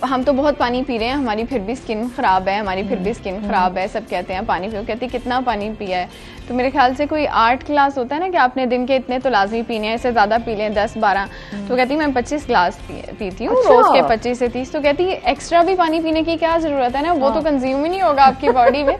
हम तो बहुत पानी पी रहे हैं, हमारी फिर भी स्किन खराब है, हमारी फिर भी स्किन खराब है, सब कहते हैं पानी पियो। कहती कितना पानी पिया है? तो मेरे ख्याल से कोई 8 गिलास होता है ना कि आपने दिन के इतने तो लाजमी पीने हैं, इससे ज़्यादा पी लें 10-12। तो कहती मैं 25 गिलास पीती हूँ। अच्छा। रोज़ के 25 से 30। तो कहती एक्स्ट्रा भी पानी पीने की क्या ज़रूरत है ना, वो तो कंज्यूम ही नहीं होगा आपकी बॉडी में।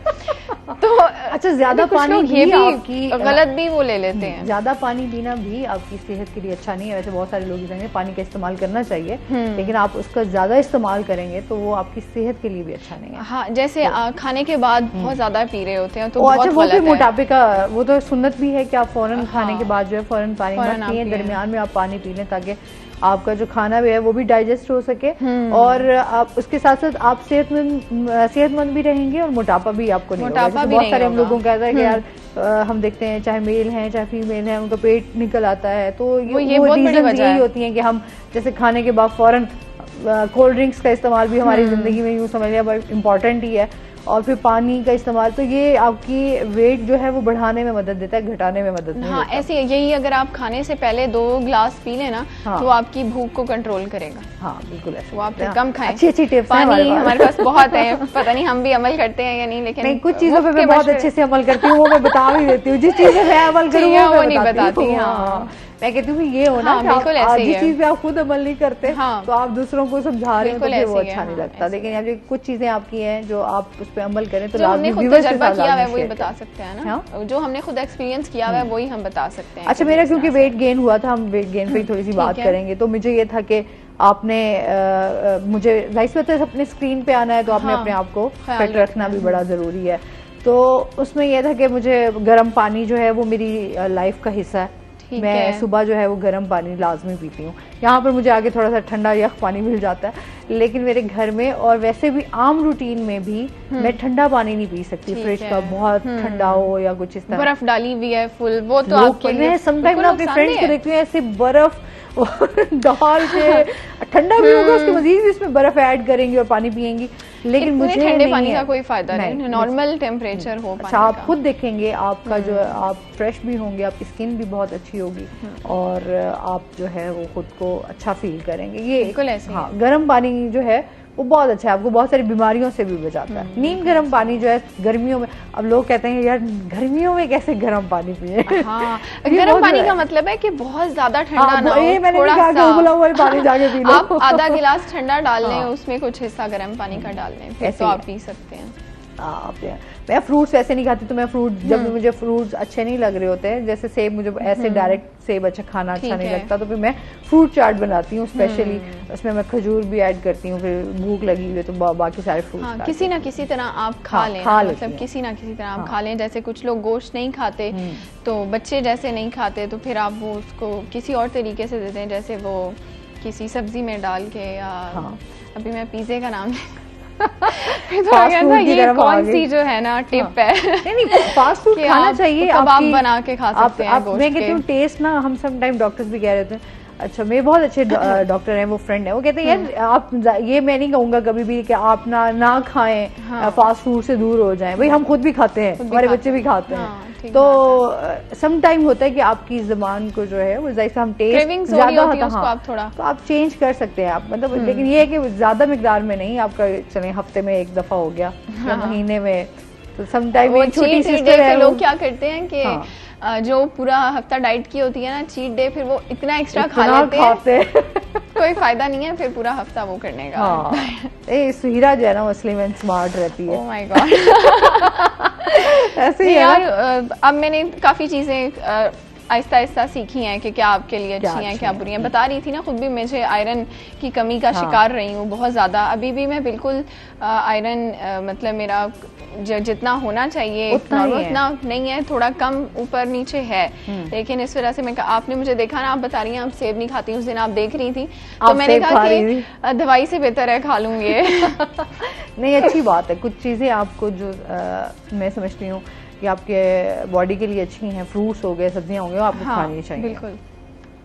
तो अच्छा, ज़्यादा पानी ये भी आपकी गलत भी वो ले लेते हैं। ज़्यादा पानी पीना भी आपकी सेहत के लिए अच्छा नहीं है। वैसे बहुत सारे लोग कहेंगे पानी का इस्तेमाल करना चाहिए, लेकिन आप उसका ज़्यादा इस्तेमाल करेंगे तो वो आपकी सेहत के लिए भी अच्छा नहीं है। हाँ, जैसे खाने के बाद बहुत ज़्यादा पी रहे होते हैं तो बहुत गलत है। मोटापे का वो तो सुन्नत भी है कि आप फौरन खाने के बाद जो है फौरन पानी मत पिए, दरमियान में आप पानी पी लें ताकि आपका जो खाना भी है वो भी डाइजेस्ट हो सके और आप उसके साथ साथ आप सेहतमंद भी रहेंगे और मोटापा भी आपको नहीं होगा। बहुत सारे हम लोगों को कहता है कि यार हम देखते हैं चाहे मेल हैं चाहे फीमेल हैं, उनका पेट निकल आता है। तो ये रीजन यही होती है कि हम जैसे खाने के बाद फौरन कोल्ड ड्रिंक्स का इस्तेमाल भी हमारी ज़िंदगी में यूँ समझ लिया बड़ा इम्पॉर्टेंट ही है, और फिर पानी का इस्तेमाल, तो ये आपकी वेट जो है वो बढ़ाने में मदद देता है, घटाने में मदद नहीं हाँ, ऐसे यही अगर आप खाने से पहले 2 गिलास पी लेना तो आपकी भूख को कंट्रोल करेगा। हाँ बिल्कुल ऐसे, वो आप कम खाएं। अच्छी टिप्स पानी हमारे पास बहुत है, पता नहीं हम भी अमल करते हैं या नहीं, लेकिन कुछ चीज़ों पे मैं बहुत अच्छे से अमल करती हूँ, वो मैं बता भी देती हूँ। जिस चीज़ में मैं अमल करूँ वो नहीं बताती। मैं कहती हूँ ये होना बिल्कुल ऐसे जिस चीज पे आप खुद अमल नहीं करते हाँ, तो आप दूसरों को समझा रहे हैं तो वो अच्छा नहीं लगता। लेकिन यहाँ कुछ चीजें आपकी हैं जो आप उस पर अमल करें तो जो हमने खुद तजुर्बा किया है वही बता सकते हैं ना, जो हमने खुद एक्सपीरियंस किया है वही हम बता सकते हैं। अच्छा, मेरा क्योंकि वेट गेन हुआ था, हम वेट गेन पे थोड़ी सी बात करेंगे। तो मुझे ये था कि आपने मुझे जाहिर बात है अपने स्क्रीन पे आना है तो आपने अपने आप को फिट रखना भी बड़ा जरूरी है। तो उसमें यह था कि मुझे गर्म पानी जो है वो मेरी लाइफ का हिस्सा है। मैं सुबह जो है वो गर्म पानी लाजमी पीती हूँ। यहाँ पर मुझे आगे थोड़ा सा ठंडा यख पानी मिल जाता है, लेकिन मेरे घर में और वैसे भी आम रूटीन में भी मैं ठंडा पानी नहीं पी सकती। फ्रिज का बहुत ठंडा हो या कुछ इस तरह, बर्फ डाली हुई है फुल, वो तो आपके लिए समटाइम मैं अपने फ्रेंड्स को देखती हूँ ऐसे बर्फ डाल के ठंडा भी होगा, उसके मजीद भी उसमें बर्फ ऐड करेंगी और पानी पियेंगी, लेकिन मुझे ठंडे पानी का कोई फायदा नहीं, नॉर्मल टेम्परेचर हो। अच्छा, आप खुद देखेंगे आपका जो आप फ्रेश भी होंगे, आपकी स्किन भी बहुत अच्छी होगी और आप जो है वो खुद को अच्छा फील करेंगे। ये बिल्कुल ऐसे। हाँ, गर्म पानी जो है वो बहुत अच्छा है, आपको बहुत सारी बीमारियों से भी बचाता है। नीम गर्म पानी जो है गर्मियों में, अब लोग कहते हैं यार गर्मियों में कैसे गर्म पानी पिए। हाँ, गर्म पानी का मतलब है कि बहुत ज्यादा ठंडा ना हो, मैंने भी कहा कि उबला हुआ पानी जाके पी लो। आप आधा गिलास ठंडा डाल लें, उसमें कुछ हिस्सा गर्म पानी का डाल लें, फिर तो आप पी सकते हैं। मैं फ्रूट्स ऐसे नहीं खाती, तो मैं फ्रूट जब भी मुझे फ्रूट्स अच्छे नहीं लग रहे होते हैं, जैसे सेब, मुझे ऐसे डायरेक्ट सेब अच्छा खाना अच्छा नहीं लगता, तो फिर मैं फ्रूट चाट बनाती हूँ स्पेशली। उसमें मैं खजूर भी ऐड करती हूँ, फिर भूख लगी हुई है तो बाकी सारे फ्रूट्स किसी ना किसी तरह आप खा लें, मतलब किसी ना किसी तरह आप खा लें। जैसे कुछ लोग गोश्त नहीं खाते, तो बच्चे जैसे नहीं खाते तो फिर आप वो उसको किसी और तरीके से देते हैं, जैसे वो किसी सब्जी में डाल के, या हाँ। अभी मैं पिज़्ज़े का नाम फिर तो फास्ट आ फूड गया था, की ये तरफ आ कौन गई। सी जो है ना टिप है। नहीं फास्ट फूड कि खाना आप चाहिए, कबाब आपकी बना के खा सकते हैं गोश्त मैं कहती के। हूँ टेस्ट ना, हम सम टाइम डॉक्टर्स भी कह रहे थे, अच्छा मेरे बहुत अच्छे डॉक्टर हैं, वो फ्रेंड है, वो कहते हैं यार आप ये मैं नहीं कहूंगा कभी भी कि आप ना खाएं, हाँ। फास्ट फूड से दूर हो जाएं। भाई हम खुद भी खाते हैं, हमारे बच्चे भी खाते हाँ, हैं, ठीक तो सम टाइम होता है कि आपकी जुबान को जो है वो जैसे हम टेस्ट Cravings हो रही ज्यादा होती है, होता उसको हाँ, आप थोड़ा तो आप चेंज कर सकते हैं आप, मतलब लेकिन ये है कि ज्यादा मिकदार में नहीं, आपका चले हफ्ते में एक दफा हो गया या महीने में, तो सम टाइम वो छोटी चीट डे सिस्टर है पे वो लोग क्या करते हैं कि जो पूरा हफ्ता डाइट की होती है ना, चीट डे फिर वो इतना एक्स्ट्रा खा लेते हैं, खाते हैं कोई फायदा नहीं है फिर पूरा हफ्ता वो करने का। हाँ। ए सुहीरा जो है ना असली में स्मार्ट रहती है। Oh my God. ऐसे ही है यार ना? अब मैंने काफी चीजें आहिस्ता आहिस्ता सीखी हैं कि क्या आपके लिए अच्छी हैं क्या बुरी हैं। बता रही थी ना, खुद भी मुझे आयरन की कमी का शिकार रही हूँ बहुत ज़्यादा। अभी भी मैं बिल्कुल आयरन मतलब मेरा जितना होना चाहिए उतना नहीं है, थोड़ा कम ऊपर नीचे है। लेकिन इस वजह से मैं आपने मुझे देखा ना, आप बता रही हैं आप सेब नहीं खाती, उस दिन आप देख रही थी तो मैंने कहा कि दवाई से बेहतर है खा लूंगी। नहीं अच्छी बात है, कुछ चीज़ें आपको जो मैं समझती हूँ कि आपके बॉडी के लिए अच्छी हैं, फ्रूट्स हो गए, सब्जियां हो गई, आपको खानी चाहिए। बिल्कुल।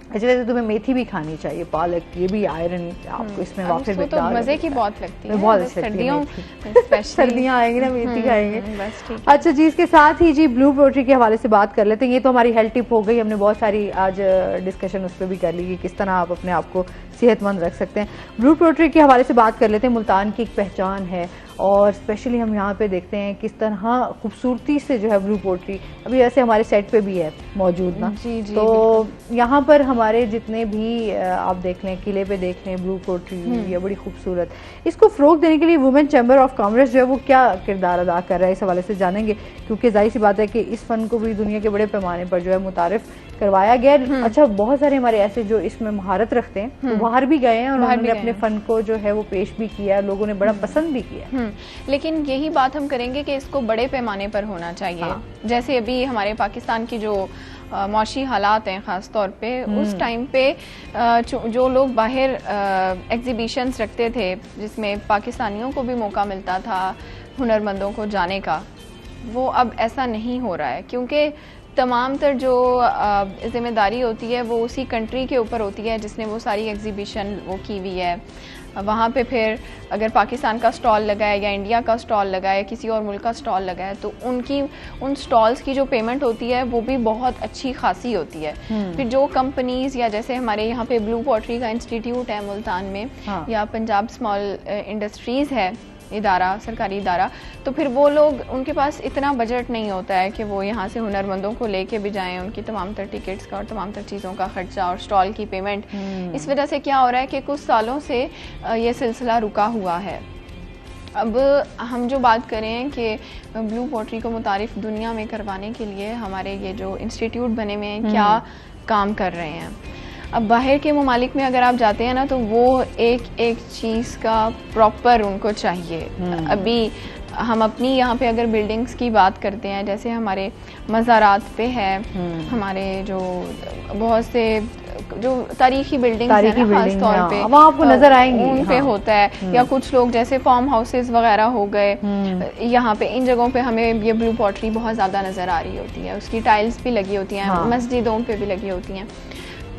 अच्छा वैसे तुम्हें मेथी भी खानी चाहिए, पालक, ये भी आयरन आपको इसमें वाफिर तो मजे की बहुत लगती है, बहुत सर्दियों सर्दियाँ आएंगी ना मेथी खाएंगे। बस ठीक। अच्छा जी, इसके साथ ही जी ब्लू पोल्ट्री के हवाले से बात कर लेते हैं। ये तो हमारी हेल्थ टिप हो गई, हमने बहुत सारी आज डिस्कशन उस पर भी कर ली कि किस तरह आप अपने आप को सेहतमंद रख सकते हैं। ब्लू पोल्ट्री के हवाले से बात कर लेते हैं। मुल्तान की एक पहचान है और स्पेशली हम यहाँ पे देखते हैं किस तरह खूबसूरती से जो है ब्लू पोल्ट्री, अभी वैसे हमारे सेट पे भी है मौजूद ना, जी, जी, तो यहाँ पर हमारे जितने भी आप देख लें, किले पे देख लें ब्लू पोल्ट्री, ये बड़ी खूबसूरत। इसको फ़रोग देने के लिए वुमेन चैम्बर ऑफ कॉमर्स जो है वो क्या किरदार अदा कर रहा है, इस हवाले से जानेंगे, क्योंकि जाहिर सी बात है कि इस फ़न को भी दुनिया के बड़े पैमाने पर जो है मुतारिफ करवाया गया। अच्छा बहुत सारे हमारे ऐसे जो इसमें महारत रखते हैं तो बाहर भी गए हैं और उन्होंने अपने फ़न को जो है वो पेश भी किया, लोगों ने बड़ा पसंद भी किया। लेकिन यही बात हम करेंगे कि इसको बड़े पैमाने पर होना चाहिए। जैसे अभी हमारे पाकिस्तान की जो मौशी हालात हैं ख़ास तौर पे, उस टाइम पे जो लोग बाहर एग्जीबिशंस रखते थे जिसमें पाकिस्तानियों को भी मौका मिलता था हुनरमंदों को जाने का, वो अब ऐसा नहीं हो रहा है, क्योंकि तमाम तर जो जिम्मेदारी होती है वो उसी कंट्री के ऊपर होती है जिसने वो सारी एग्जीबिशन वो की हुई है। वहाँ पे फिर अगर पाकिस्तान का स्टॉल लगा है या इंडिया का स्टॉल लगा है, किसी और मुल्क का स्टॉल लगा है, तो उन स्टॉल्स की जो पेमेंट होती है वो भी बहुत अच्छी खासी होती है। फिर जो कंपनीज या जैसे हमारे यहाँ पे ब्लू पोल्ट्री का इंस्टीट्यूट है मुल्तान में, या पंजाब स्मॉल इंडस्ट्रीज़ है इदारा, सरकारी इदारा, तो फिर वो लोग, उनके पास इतना बजट नहीं होता है कि वो यहाँ से हुनरमंदों को लेके भी जाएं, उनकी तमाम तर टिकट्स का और तमाम तर चीज़ों का खर्चा और स्टॉल की पेमेंट। इस वजह से क्या हो रहा है कि कुछ सालों से ये सिलसिला रुका हुआ है। अब हम जो बात करें कि ब्लू पोल्ट्री को मुतारिफ दुनिया में करवाने के लिए हमारे ये जो इंस्टीट्यूट बने हुए हैं क्या काम कर रहे हैं। अब बाहर के ममालिक में अगर आप जाते हैं ना, तो वो एक एक चीज़ का प्रॉपर उनको चाहिए। अभी हम अपनी यहाँ पे अगर बिल्डिंग्स की बात करते हैं, जैसे हमारे मज़ारात पे है, हमारे जो बहुत से जो तारीखी बिल्डिंग्स हैं ना खास तौर पे, वहाँ आपको नजर आएंगी, उन पे होता है। या कुछ लोग जैसे फार्म हाउसेस वगैरह हो गए, यहाँ पे इन जगहों पे हमें ये ब्लू पोल्ट्री बहुत ज़्यादा नज़र आ रही होती है। उसकी टाइल्स भी लगी होती हैं, मस्जिदों पे भी लगी होती हैं।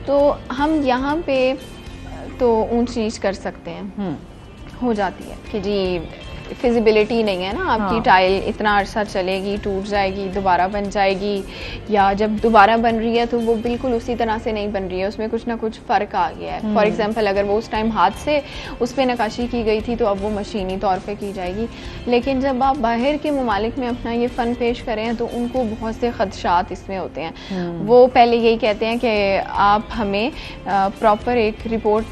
तो हम यहाँ पे तो ऊंच नीच कर सकते हैं, हो जाती है कि जी फिजिबिलिटी नहीं है ना आपकी, टाइल इतना अरसा चलेगी, टूट जाएगी, दोबारा बन जाएगी, या जब दोबारा बन रही है तो वो बिल्कुल उसी तरह से नहीं बन रही है, उसमें कुछ ना कुछ फ़र्क आ गया है। फॉर एग्जांपल अगर वो उस टाइम हाथ से उस पर नक्काशी की गई थी तो अब वो मशीनी तौर पे की जाएगी। लेकिन जब आप बाहर के ममालिक में अपना ये फ़न पेश करें तो उनको बहुत से खदशात इसमें होते हैं। वो पहले यही कहते हैं कि आप हमें प्रॉपर एक रिपोर्ट,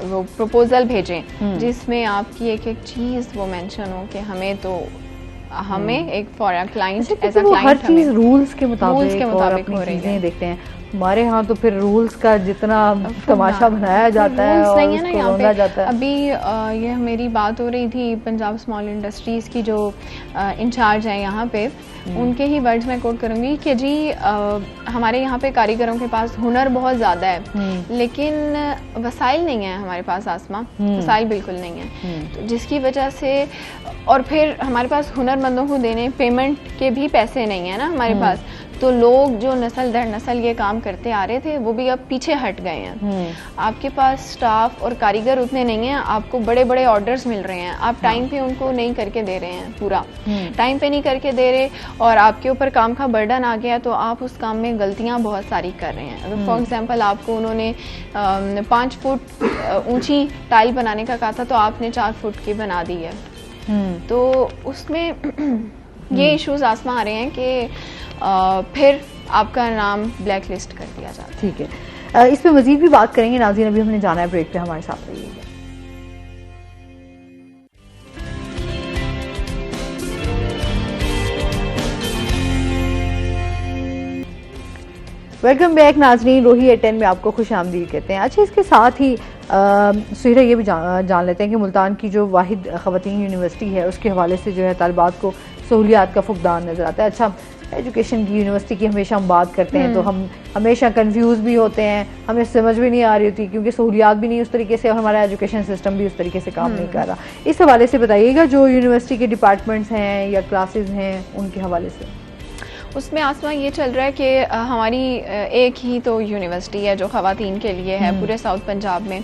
वो प्रपोजल भेजें जिसमें आपकी एक एक चीज़ वो मेंशन हो कि हमें एक for client as a client हर चीज़ रूल्स के मुताबिक हो रही है। देखते हैं। हमारे यहाँ तो फिर रूल्स का जितना तमाशा बनाया जाता है रूल्स और नहीं है ना उसको यहाँ रोंदा पे। जाता है। अभी ये मेरी बात हो रही थी पंजाब स्मॉल इंडस्ट्रीज़ की जो इंचार्ज हैं यहाँ पे, उनके ही वर्ड्स मैं कोट करूँगी कि जी हमारे यहाँ पे कारीगरों के पास हुनर बहुत ज़्यादा है, लेकिन वसाइल नहीं है हमारे पास आसमा, वसाइल बिल्कुल नहीं है, तो जिसकी वजह से, और फिर हमारे पास हुनरमंदों को देने पेमेंट के भी पैसे नहीं है ना हमारे पास, तो लोग जो नस्ल दर नस्ल ये काम करते आ रहे थे वो भी अब पीछे हट गए हैं। आपके पास स्टाफ और कारीगर उतने नहीं हैं, आपको बड़े बड़े ऑर्डर्स मिल रहे हैं, आप टाइम पे उनको नहीं करके दे रहे हैं, पूरा टाइम पे नहीं करके दे रहे, और आपके ऊपर काम का बर्डन आ गया तो आप उस काम में गलतियां बहुत सारी कर रहे हैं। अगर फॉर एग्जांपल आपको उन्होंने 5 फुट ऊंची टाइल बनाने का कहा था तो आपने 4 फुट की बना दी है, तो उसमें ये इश्यूज आसमा आ रहे हैं कि फिर आपका नाम ब्लैक लिस्ट कर दिया जाता है। ठीक है, इस पे मजीद भी बात करेंगे नाज़रीन, अभी हमने जाना है ब्रेक पे, हमारे साथ रहिएगा। वेलकम बैक नाजरीन, रोही A10 में आपको खुश आमदीद कहते हैं। अच्छा, इसके साथ ही सुहेरा ये भी जान लेते हैं कि मुल्तान की जो वाहिद ख़वातीन यूनिवर्सिटी है उसके हवाले से जो है तालिबात को सहूलियात का फुकदान नज़र आता है। अच्छा, एजुकेशन की यूनिवर्सिटी की हमेशा हम बात करते हैं तो हम हमेशा कंफ्यूज भी होते हैं, हमें समझ भी नहीं आ रही होती क्योंकि सहूलियात भी नहीं उस तरीके से और हमारा एजुकेशन सिस्टम भी उस तरीके से काम नहीं कर रहा। इस हवाले से बताइएगा, जो यूनिवर्सिटी के डिपार्टमेंट्स हैं या क्लासेस हैं उनके हवाले से। उसमें आसमा ये चल रहा है कि हमारी एक ही तो यूनिवर्सिटी है जो ख़वातीन के लिए है पूरे साउथ पंजाब में,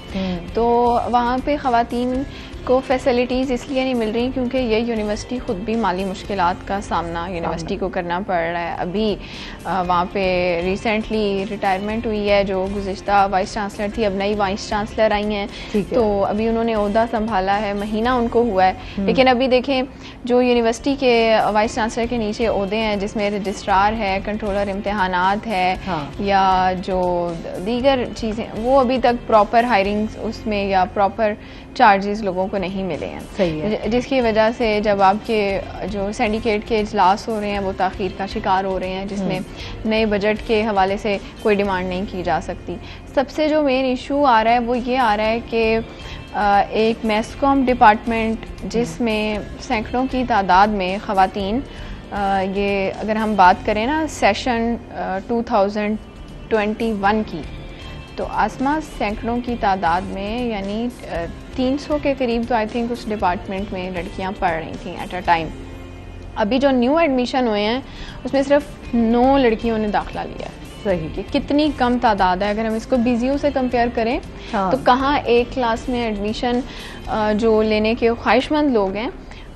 तो वहाँ पे ख़वातीन को फैसिलिटीज़ इसलिए नहीं मिल रही क्योंकि ये यूनिवर्सिटी ख़ुद भी माली मुश्किलात का सामना यूनिवर्सिटी को करना पड़ रहा है। अभी वहाँ पे रिसेंटली रिटायरमेंट हुई है जो गुज़िश्ता वाइस चांसलर थी, अब नई वाइस चांसलर आई हैं, तो अभी उन्होंने ओहदा संभाला है, महीना उनको हुआ है, लेकिन अभी देखें जो यूनिवर्सिटी के वाइस चांसलर के नीचे ओहदे हैं जिसमें रजिस्ट्रार है, कंट्रोलर इम्तहानात है, या जो दीगर चीज़ें, वो अभी तक प्रॉपर हायरिंग उसमें या प्रॉपर चार्जेस लोगों को नहीं मिले हैं। सही है। जिसकी वजह से जब आपके जो सिंडिकेट के इजलास हो रहे हैं वो ताख़ीर का शिकार हो रहे हैं, जिसमें नए बजट के हवाले से कोई डिमांड नहीं की जा सकती। सबसे जो मेन इशू आ रहा है वो ये आ रहा है कि एक मैस्कॉम डिपार्टमेंट जिसमें सैकड़ों की तादाद में ख़वातीन, ये अगर हम बात करें ना सेशन 2021 की, तो आसमा सैकड़ों की तादाद में यानी 300 के करीब तो आई थिंक उस डिपार्टमेंट में लड़कियां पढ़ रही थी एट अ टाइम। अभी जो न्यू एडमिशन हुए हैं उसमें सिर्फ 9 लड़कियों ने दाखिला लिया है। सही, कि कितनी कम तादाद है। अगर हम इसको बीजीयू से कंपेयर करें तो कहाँ एक क्लास में एडमिशन जो लेने के ख्वाहिशमंद लोग हैं,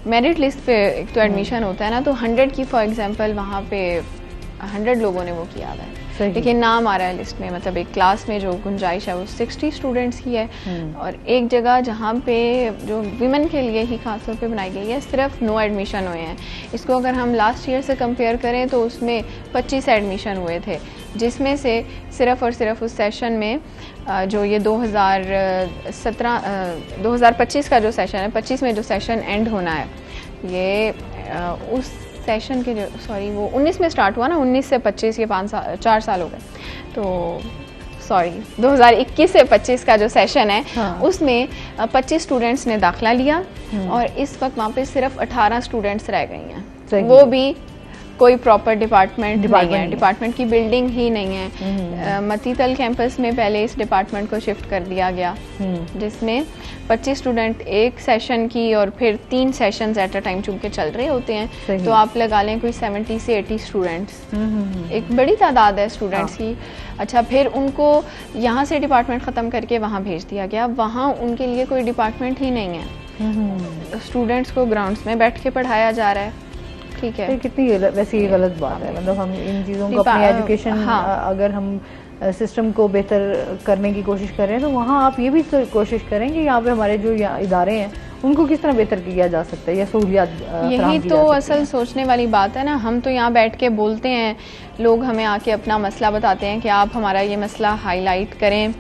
मेरिट लिस्ट पे एक तो एडमिशन होता है ना, तो 100 की फॉर एग्जांपल वहाँ पे 100 लोगों ने वो किया हुआ है, लेकिन नाम आ रहा है लिस्ट में, मतलब एक क्लास में जो गुंजाइश है वो 60 स्टूडेंट्स की है, और एक जगह जहाँ पे जो विमेन के लिए ही खासतौर पे बनाई गई है सिर्फ 9 एडमिशन हुए हैं। इसको अगर हम लास्ट ईयर से कंपेयर करें तो उसमें 25 एडमिशन हुए थे, जिसमें से सिर्फ और सिर्फ उस सेशन में जो ये 2025 का जो सेशन है, 25 में जो सेशन एंड होना है, ये उस सेशन के जो वो 19 में स्टार्ट हुआ ना, 19 से 25 ये 4 साल हो गए, तो 2021 से 25 का जो सेशन है उसमें 25 स्टूडेंट्स ने दाखिला लिया, और इस वक्त वहाँ पे सिर्फ 18 स्टूडेंट्स रह गई हैं। वो भी कोई प्रॉपर डिपार्टमेंट नहीं है, डिपार्टमेंट की बिल्डिंग ही नहीं है। मतीतल कैंपस में पहले इस डिपार्टमेंट को शिफ्ट कर दिया गया, जिसमें 25 स्टूडेंट एक सेशन की और फिर 3 सेशंस एट अ टाइम चूंकि चल रहे होते हैं, तो आप लगा लें कोई 70 से 80 स्टूडेंट्स, एक बड़ी तादाद है स्टूडेंट्स की। अच्छा, फिर उनको यहाँ से डिपार्टमेंट ख़त्म करके वहाँ भेज दिया गया, वहाँ उनके लिए कोई डिपार्टमेंट ही नहीं है, स्टूडेंट्स को ग्राउंड्स में बैठ के पढ़ाया जा रहा है। ठीक है, कितनी वैसे ये गलत बात है, मतलब हम इन चीज़ों को अपनी एजुकेशन अगर हम सिस्टम को बेहतर करने की कोशिश कर रहे हैं तो वहाँ आप ये भी तो कोशिश करें कि यहाँ पे हमारे जो इदारे हैं उनको किस तरह बेहतर किया जा सकता है या सहूलियात। यही तो असल सोचने वाली बात है ना, हम तो यहाँ बैठ के बोलते हैं, लोग हमें आके अपना मसला बताते हैं कि आप हमारा ये मसला हाईलाइट करें,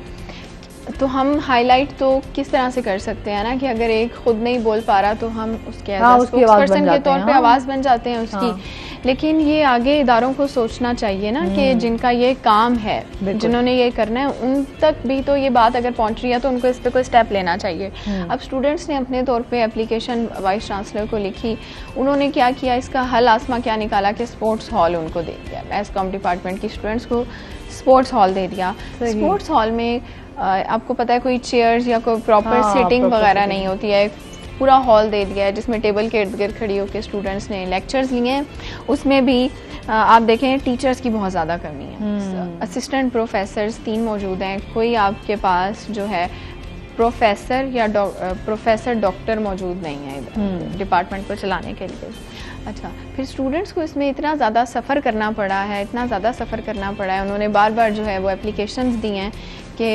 तो हम हाईलाइट तो किस तरह से कर सकते हैं ना, कि अगर एक खुद नहीं बोल पा रहा तो हम उसके स्पोक्सपर्सन के तौर पे आवाज़ बन जाते हैं उसकी। लेकिन ये आगे इदारों को सोचना चाहिए ना कि जिनका ये काम है, जिन्होंने ये करना है, उन तक भी तो ये बात अगर पहुंच रही है तो उनको इस पे कोई स्टेप लेना चाहिए। अब स्टूडेंट्स ने अपने तौर पे एप्लीकेशन वाइस चांसलर को लिखी, उन्होंने क्या किया, इसका हल आसमा क्या निकाला कि स्पोर्ट्स हॉल उनको दे दिया। मैथ्स कॉम डिपार्टमेंट की स्टूडेंट्स को स्पोर्ट्स हॉल दे दिया। स्पोर्ट्स हॉल में आपको पता है कोई चेयर्स या कोई प्रॉपर सिटिंग वगैरह नहीं होती है, पूरा हॉल दे दिया है जिसमें टेबल के इर्द गिर्द खड़ी होकर स्टूडेंट्स ने लेक्चर्स लिए हैं। उसमें भी आप देखें टीचर्स की बहुत ज़्यादा कमी है। असिस्टेंट प्रोफेसर्स 3 मौजूद हैं, कोई आपके पास जो है प्रोफेसर या प्रोफेसर डॉक्टर मौजूद नहीं है इधर डिपार्टमेंट को चलाने के लिए। अच्छा, फिर स्टूडेंट्स को इसमें इतना ज़्यादा सफ़र करना पड़ा है, इतना ज़्यादा सफ़र करना पड़ा है, उन्होंने बार बार जो है वो एप्लीकेशंस दी हैं कि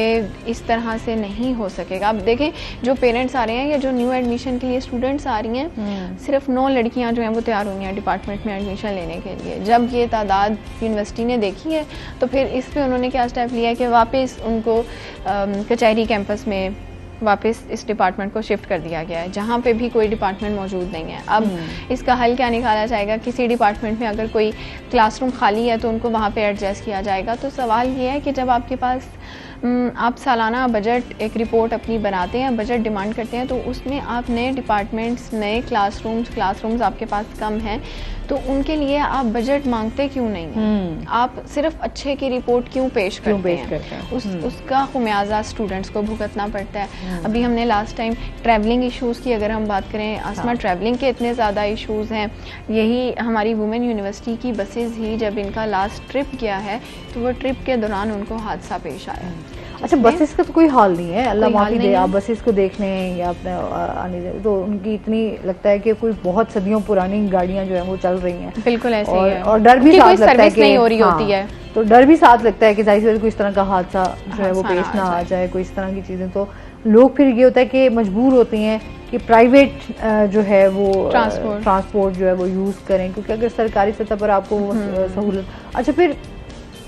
इस तरह से नहीं हो सकेगा। अब देखें जो पेरेंट्स आ रहे हैं या जो न्यू एडमिशन के लिए स्टूडेंट्स आ रही हैं, सिर्फ 9 लड़कियां जो हैं वो तैयार हुई हैं डिपार्टमेंट में एडमिशन लेने के लिए। जब ये तादाद यूनिवर्सिटी ने देखी है तो फिर इस पे उन्होंने क्या स्टेप लिया है कि वापस उनको कचहरी कैंपस में वापस इस डिपार्टमेंट को शिफ्ट कर दिया गया है, जहाँ पे भी कोई डिपार्टमेंट मौजूद नहीं है। अब इसका हल क्या निकाला जाएगा, किसी डिपार्टमेंट में अगर कोई क्लासरूम खाली है तो उनको वहाँ पे एडजस्ट किया जाएगा। तो सवाल ये है कि जब आपके पास आप सालाना बजट एक रिपोर्ट अपनी बनाते हैं, बजट डिमांड करते हैं, तो उसमें आप नए डिपार्टमेंट्स, नए क्लासरूम्स आपके पास कम हैं, तो उनके लिए आप बजट मांगते क्यों नहीं हैं? आप सिर्फ अच्छे की रिपोर्ट क्यों पेश करते हैं? उसका खुमियाजा स्टूडेंट्स को भुगतना पड़ता है। अभी हमने लास्ट टाइम ट्रैवलिंग इश्यूज़ की अगर हम बात करें, आसमा ट्रैवलिंग के इतने ज़्यादा इश्यूज़ हैं। यही हमारी वुमेन यूनिवर्सिटी की बसेज़ ही जब इनका लास्ट ट्रिप गया है तो वो ट्रिप के दौरान उनको हादसा पेश आया। अच्छा, बसेस का तो कोई हाल नहीं है, अल्लाह माफी दे। आप बसेस को देख लें या अपने आने जाए तो उनकी इतनी लगता है कि कोई बहुत सदियों पुरानी गाड़ियां जो है वो चल रही हैं। बिल्कुल ऐसे ही है। और डर भी साथ लगता है कि नहीं हो रही होती है, तो डर भी साथ लगता है कि जाहिर सी कोई इस तरह का हादसा जो है वो पेश ना आ जाए, कोई इस तरह की चीजें। तो लोग फिर ये होता है कि मजबूर होते हैं कि प्राइवेट जो है वो ट्रांसपोर्ट जो है वो यूज करें, क्योंकि अगर सरकारी सतह पर आपको सहूलत। अच्छा, फिर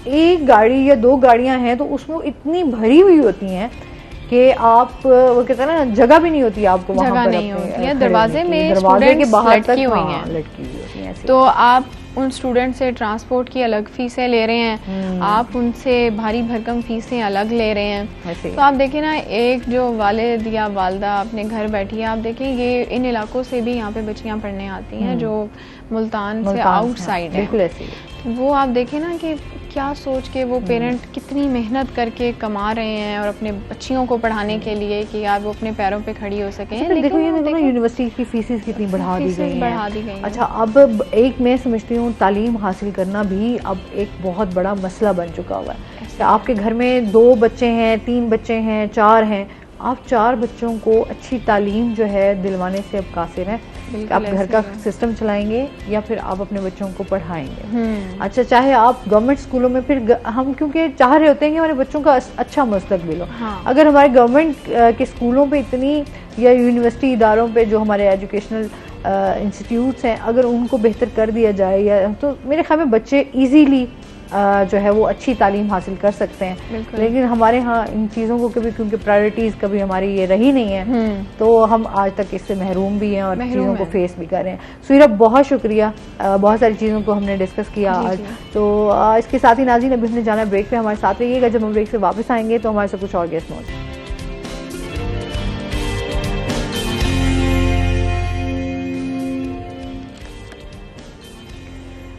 एक गाड़ी या 2 गाड़ियां हैं तो उसमें इतनी भरी हुई होती हैं कि आप वो कहते हैं ना, जगह भी नहीं होती आपको वहां पर, नहीं होती है, दरवाजे के बाहर तक लटकी हुई हैं। तो आप उन स्टूडेंट से ट्रांसपोर्ट की अलग फीसें ले रहे हैं, आप उनसे भारी भरकम फीसें अलग ले रहे हैं। तो आप देखिए ना, एक जो वालिद या वालदा अपने घर बैठी है, आप देखें ये इन इलाकों से भी यहाँ पे बच्चियाँ पढ़ने आती हैं जो मुल्तान से आउटसाइड है। वो आप देखें ना कि क्या सोच के वो पेरेंट कितनी मेहनत करके कमा रहे हैं और अपने बच्चियों को पढ़ाने के लिए कि यार वो अपने पैरों पे खड़ी हो सके। देखो यूनिवर्सिटी की फीसेस कितनी बढ़ा दी गई हैं। अच्छा, अब एक मैं समझती हूँ तालीम हासिल करना भी अब एक बहुत बड़ा मसला बन चुका हुआ है। आपके घर में 2 बच्चे हैं, 3 बच्चे हैं, 4 हैं, आप 4 बच्चों को अच्छी तालीम जो है दिलवाने से अब कासिर हैं। आप घर का सिस्टम चलाएंगे या फिर आप अपने बच्चों को पढ़ाएंगे। अच्छा, चाहे आप गवर्नमेंट स्कूलों में, फिर हम क्योंकि चाह रहे होते हैं कि हमारे बच्चों का अच्छा मुस्तकबिल हो। अगर हमारे गवर्नमेंट के स्कूलों पे इतनी, या यूनिवर्सिटी इदारों पे जो हमारे एजुकेशनल इंस्टीट्यूट्स हैं, अगर उनको बेहतर कर दिया जाए या तो मेरे ख्याल में बच्चे ईजीली जो है वो अच्छी तालीम हासिल कर सकते हैं। लेकिन हमारे यहाँ इन चीज़ों को कभी, क्योंकि प्रायोरिटीज़ कभी हमारी ये रही नहीं है, तो हम आज तक इससे महरूम भी हैं और चीज़ों को फेस भी कर रहे हैं। सुहेरा, बहुत शुक्रिया, बहुत सारी चीज़ों को हमने डिस्कस किया आज। तो इसके साथ ही नाज़रीन, अभी हमने जाना ब्रेक पे, हमारे साथ रहिएगा। जब हम ब्रेक से वापस आएंगे तो हमारे साथ कुछ और गेस्ट मौजूद हैं।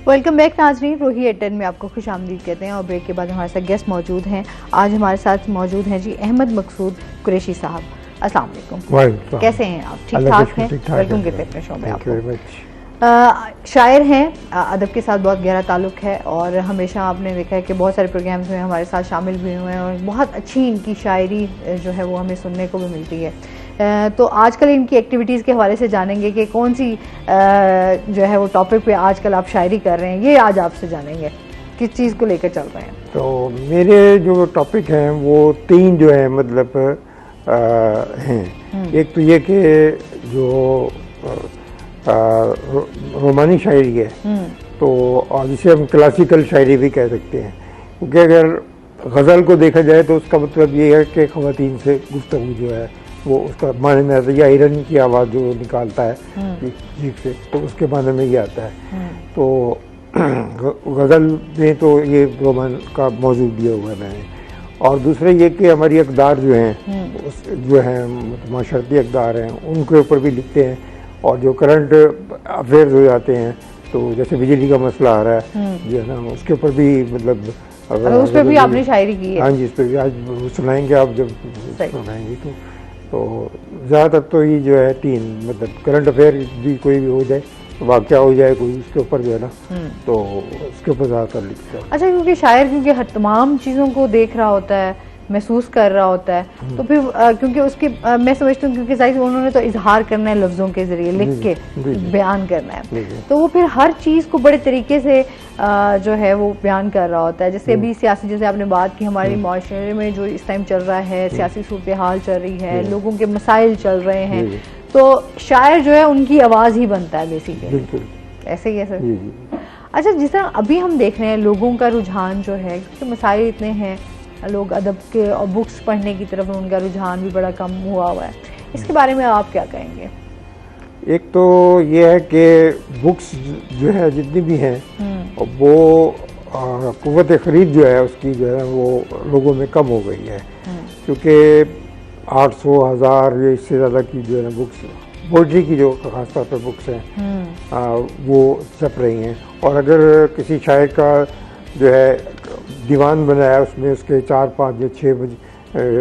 वेलकम बैक नाजरीन, रोही एटेन में आपको खुश आमदीद कहते हैं। और ब्रेक के बाद हमारे साथ गेस्ट मौजूद हैं। आज हमारे साथ मौजूद हैं जी अहमद मकसूद कुरैशी साहब। अस्सलाम वालेकुम, कैसे हैं आप? ठीक ठाक हैं? वेलकम के फिटनेस शो में आपको। शायर हैं, अदब के साथ बहुत गहरा ताल्लुक है और हमेशा आपने देखा है कि बहुत सारे प्रोग्राम्स में हमारे साथ शामिल भी हुए हैं और बहुत अच्छी इनकी शायरी जो है वो हमें सुनने को भी मिलती है। तो आजकल इनकी एक्टिविटीज़ के हवाले से जानेंगे कि कौन सी जो है वो टॉपिक पे आजकल आप शायरी कर रहे हैं, ये आज आपसे जानेंगे किस चीज़ को लेकर चल रहे हैं। तो मेरे जो टॉपिक हैं वो 3 जो है मतलब हैं। एक तो ये कि जो रोमानी शायरी है, तो जिसे हम क्लासिकल शायरी भी कह सकते हैं, क्योंकि अगर गज़ल को देखा जाए तो उसका मतलब ये है कि ख़वातीन से गुफ्तगू जो है वो उसका माने में आता है, या हिरन की आवाज़ जो निकालता है चीख से, तो उसके माने में ये आता है। तो गज़ल में तो ये रोमान का मौजूद दिया हुआ है मैंने। और दूसरे ये कि हमारी अक़दार जो हैं जो हैं माशरती अक़दार हैं उनके ऊपर भी लिखते हैं, और जो करंट अफेयर्स हो जाते हैं तो जैसे बिजली का मसला आ रहा है जो है ना, उसके ऊपर भी मतलब उस पर भी आपने शायरी की है? हाँ जी, इस पर भी आज सुनाएंगे आप जब सुनाएंगे तो ज़्यादातर तो ये जो है तीन मतलब करंट अफेयर भी कोई भी हो जाए, वाक़या हो जाए कोई, उसके ऊपर जो है ना तो उसके ऊपर ज़्यादातर लिखता है। अच्छा, क्योंकि शायर क्योंकि हर तमाम चीज़ों को देख रहा होता है, महसूस कर रहा होता है, तो फिर क्योंकि उसके मैं समझती हूँ क्योंकि ज़ाहिर उन्होंने तो इजहार करना है लफ्ज़ों के ज़रिए, लिख के बयान करना है, तो वो फिर हर चीज़ को बड़े तरीके से जो है वो बयान कर रहा होता है। जैसे अभी सियासी, जैसे आपने बात की, हमारे माशरे में जो इस टाइम चल रहा है, सियासी सूरत हाल चल रही है, लोगों के मसाइल चल रहे हैं, तो शायर जो है उनकी आवाज़ ही बनता है बेसिकली, ऐसे ही है सर? अच्छा, जिस तरह अभी हम देख रहे हैं लोगों का रुझान जो है, क्योंकि मसाइल इतने हैं, लोग अदब के और बुक्स पढ़ने की तरफ उनका रुझान भी बड़ा कम हुआ हुआ है, इसके बारे में आप क्या कहेंगे? एक तो ये है कि बुक्स जो है जितनी भी हैं वो क़ुव्वत ख़रीद जो है उसकी जो है वो लोगों में कम हो गई है, क्योंकि 800,000 या इससे ज़्यादा की जो है ना बुक्स, पोइट्री की जो ख़ासतौर पर बुक्स हैं वो छप रही हैं। और अगर किसी शायर का जो है दीवान बनाया, उसमें उसके 4, 5 या 6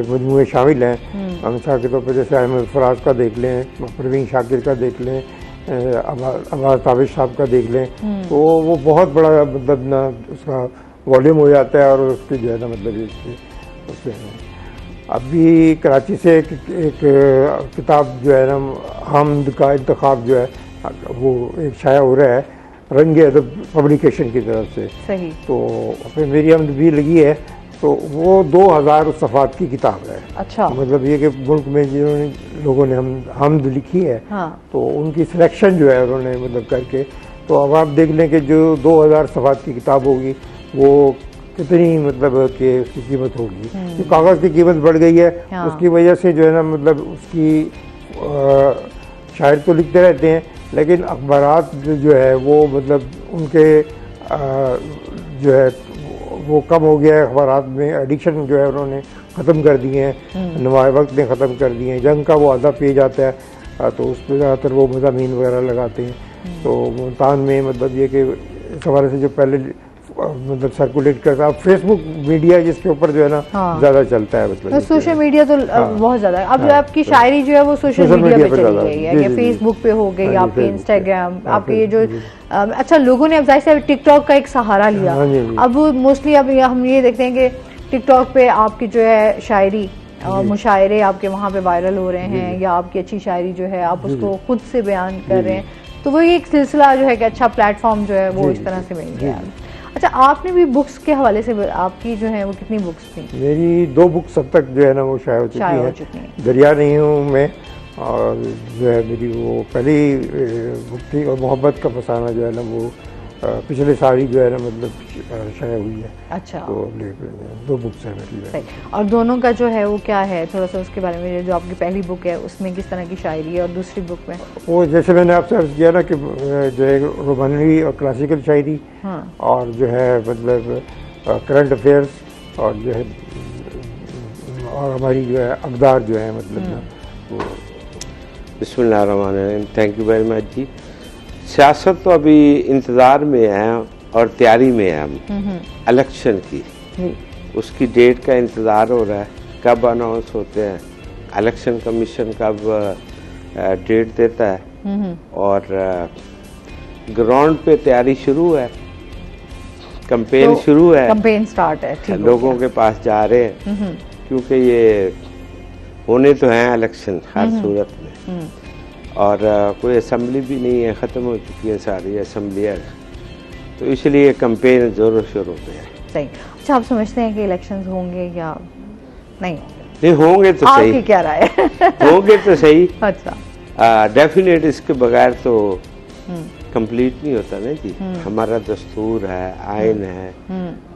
मजमूए शामिल हैं, मिसाल के तौर पर जैसे अहमद फराज का देख लें, परवीन शाकिर का देख लें, अब्बास ताबिश साहब का देख लें, तो वो बहुत बड़ा मतलब ना उसका वॉल्यूम हो जाता है, और उसकी जो है ना मतलब उसमें अभी कराची से एक किताब जो है ना हमद का इंतखाब जो है वो एक शाया हो रहा है रंगे अदब पब्लिकेशन की तरफ से, सही, तो फिर मेरी हमद भी लगी है, तो वो 2000 सफ़ात की किताब है। अच्छा, मतलब ये कि मुल्क में जिन्होंने लोगों ने हमद लिखी है, तो उनकी सिलेक्शन जो है उन्होंने मतलब करके, तो अब आप देख लें कि जो 2000 सफ़ात की किताब होगी वो कितनी मतलब कि उसकी कीमत होगी, तो कागज़ की कीमत बढ़ गई है, उसकी वजह से जो है ना मतलब उसकी शायर तो लिखते रहते हैं, लेकिन अखबारात जो है वो मतलब उनके जो है वो कम हो गया है, अखबारात में एडिक्शन जो है उन्होंने ख़त्म कर दिए हैं, नवाए वक्त ने ख़त्म कर दिए हैं, जंग का वो आधा पेज आता है तो उस पर ज़्यादातर वो मज़ामीन वगैरह लगाते हैं। तो मुल्तान में मतलब ये कि इस हवाले से जो पहले मतलब सर्कुलेट करता है, फेसबुक मीडिया जिसके ऊपर जो है ना ज़्यादा चलता है, मतलब सोशल मीडिया तो बहुत ज़्यादा है। अब आपकी शायरी जो है वो सोशल मीडिया पे चली गई है, या फेसबुक पे हो गई, आपके इंस्टाग्राम, आपके ये जो अच्छा लोगों ने अब जाहिर से टिकटॉक का एक सहारा लिया। अब मोस्टली अब हम ये देखते हैं कि टिकटॉक पे आपकी जो है शायरी और मुशायरे आपके वहाँ पे वायरल हो रहे हैं, या आपकी अच्छी शायरी जो है आप उसको खुद से बयान कर रहे हैं, तो वो एक सिलसिला जो है कि अच्छा प्लेटफॉर्म जो है वो इस तरह से मिल गया। अच्छा, आपने भी बुक्स के हवाले से, आपकी जो है वो कितनी बुक्स थी? मेरी 2 बुक्स अब तक जो है ना वो शाया हो चुकी हैं। दरिया नहीं हूँ मैं, और जो है मेरी वो पहली बुक थी, और मोहब्बत का फसाना जो है ना वो पिछले साल ही जो है ना मतलब शाया हुई है। अच्छा, तो 2 बुक्स हैं मेरी। और दोनों का जो है वो क्या है, थोड़ा सा उसके बारे में, जो आपकी पहली बुक है उसमें किस तरह की शायरी है, और दूसरी बुक में वो जैसे मैंने आपसे अर्ज किया ना कि जो है रोमानवी और क्लासिकल शायरी, और जो है मतलब करंट अफेयर्स, और जो है और हमारी जो है अक़दार जो है मतलब ना वो। बिस्मिल्लाहिर्रहमानिर्रहीम, थैंक यू वेरी मच जी। सियासत तो अभी इंतज़ार में है और तैयारी में है हम इलेक्शन की, उसकी डेट का इंतज़ार हो रहा है, कब अनाउंस होते हैं, इलेक्शन कमीशन कब डेट देता है, और ग्राउंड पे तैयारी शुरू है, कैंपेन तो शुरू है, कैंपेन स्टार्ट है, लोगों के पास जा रहे हैं, क्योंकि ये होने तो हैं इलेक्शन हर सूरत में, और कोई असम्बली भी नहीं है, ख़त्म हो चुकी है सारी असम्बलियाँ, तो इसलिए कैंपेन ज़ोरों शोरों पे है। सही। अच्छा, आप समझते हैं कि इलेक्शंस होंगे या नहीं? नहीं होंगे तो सही। आपकी क्या राय है? होंगे तो सही। अच्छा, डेफिनेट, इसके बगैर तो कंप्लीट नहीं होता ना जी। हमारा दस्तूर है, आइन है,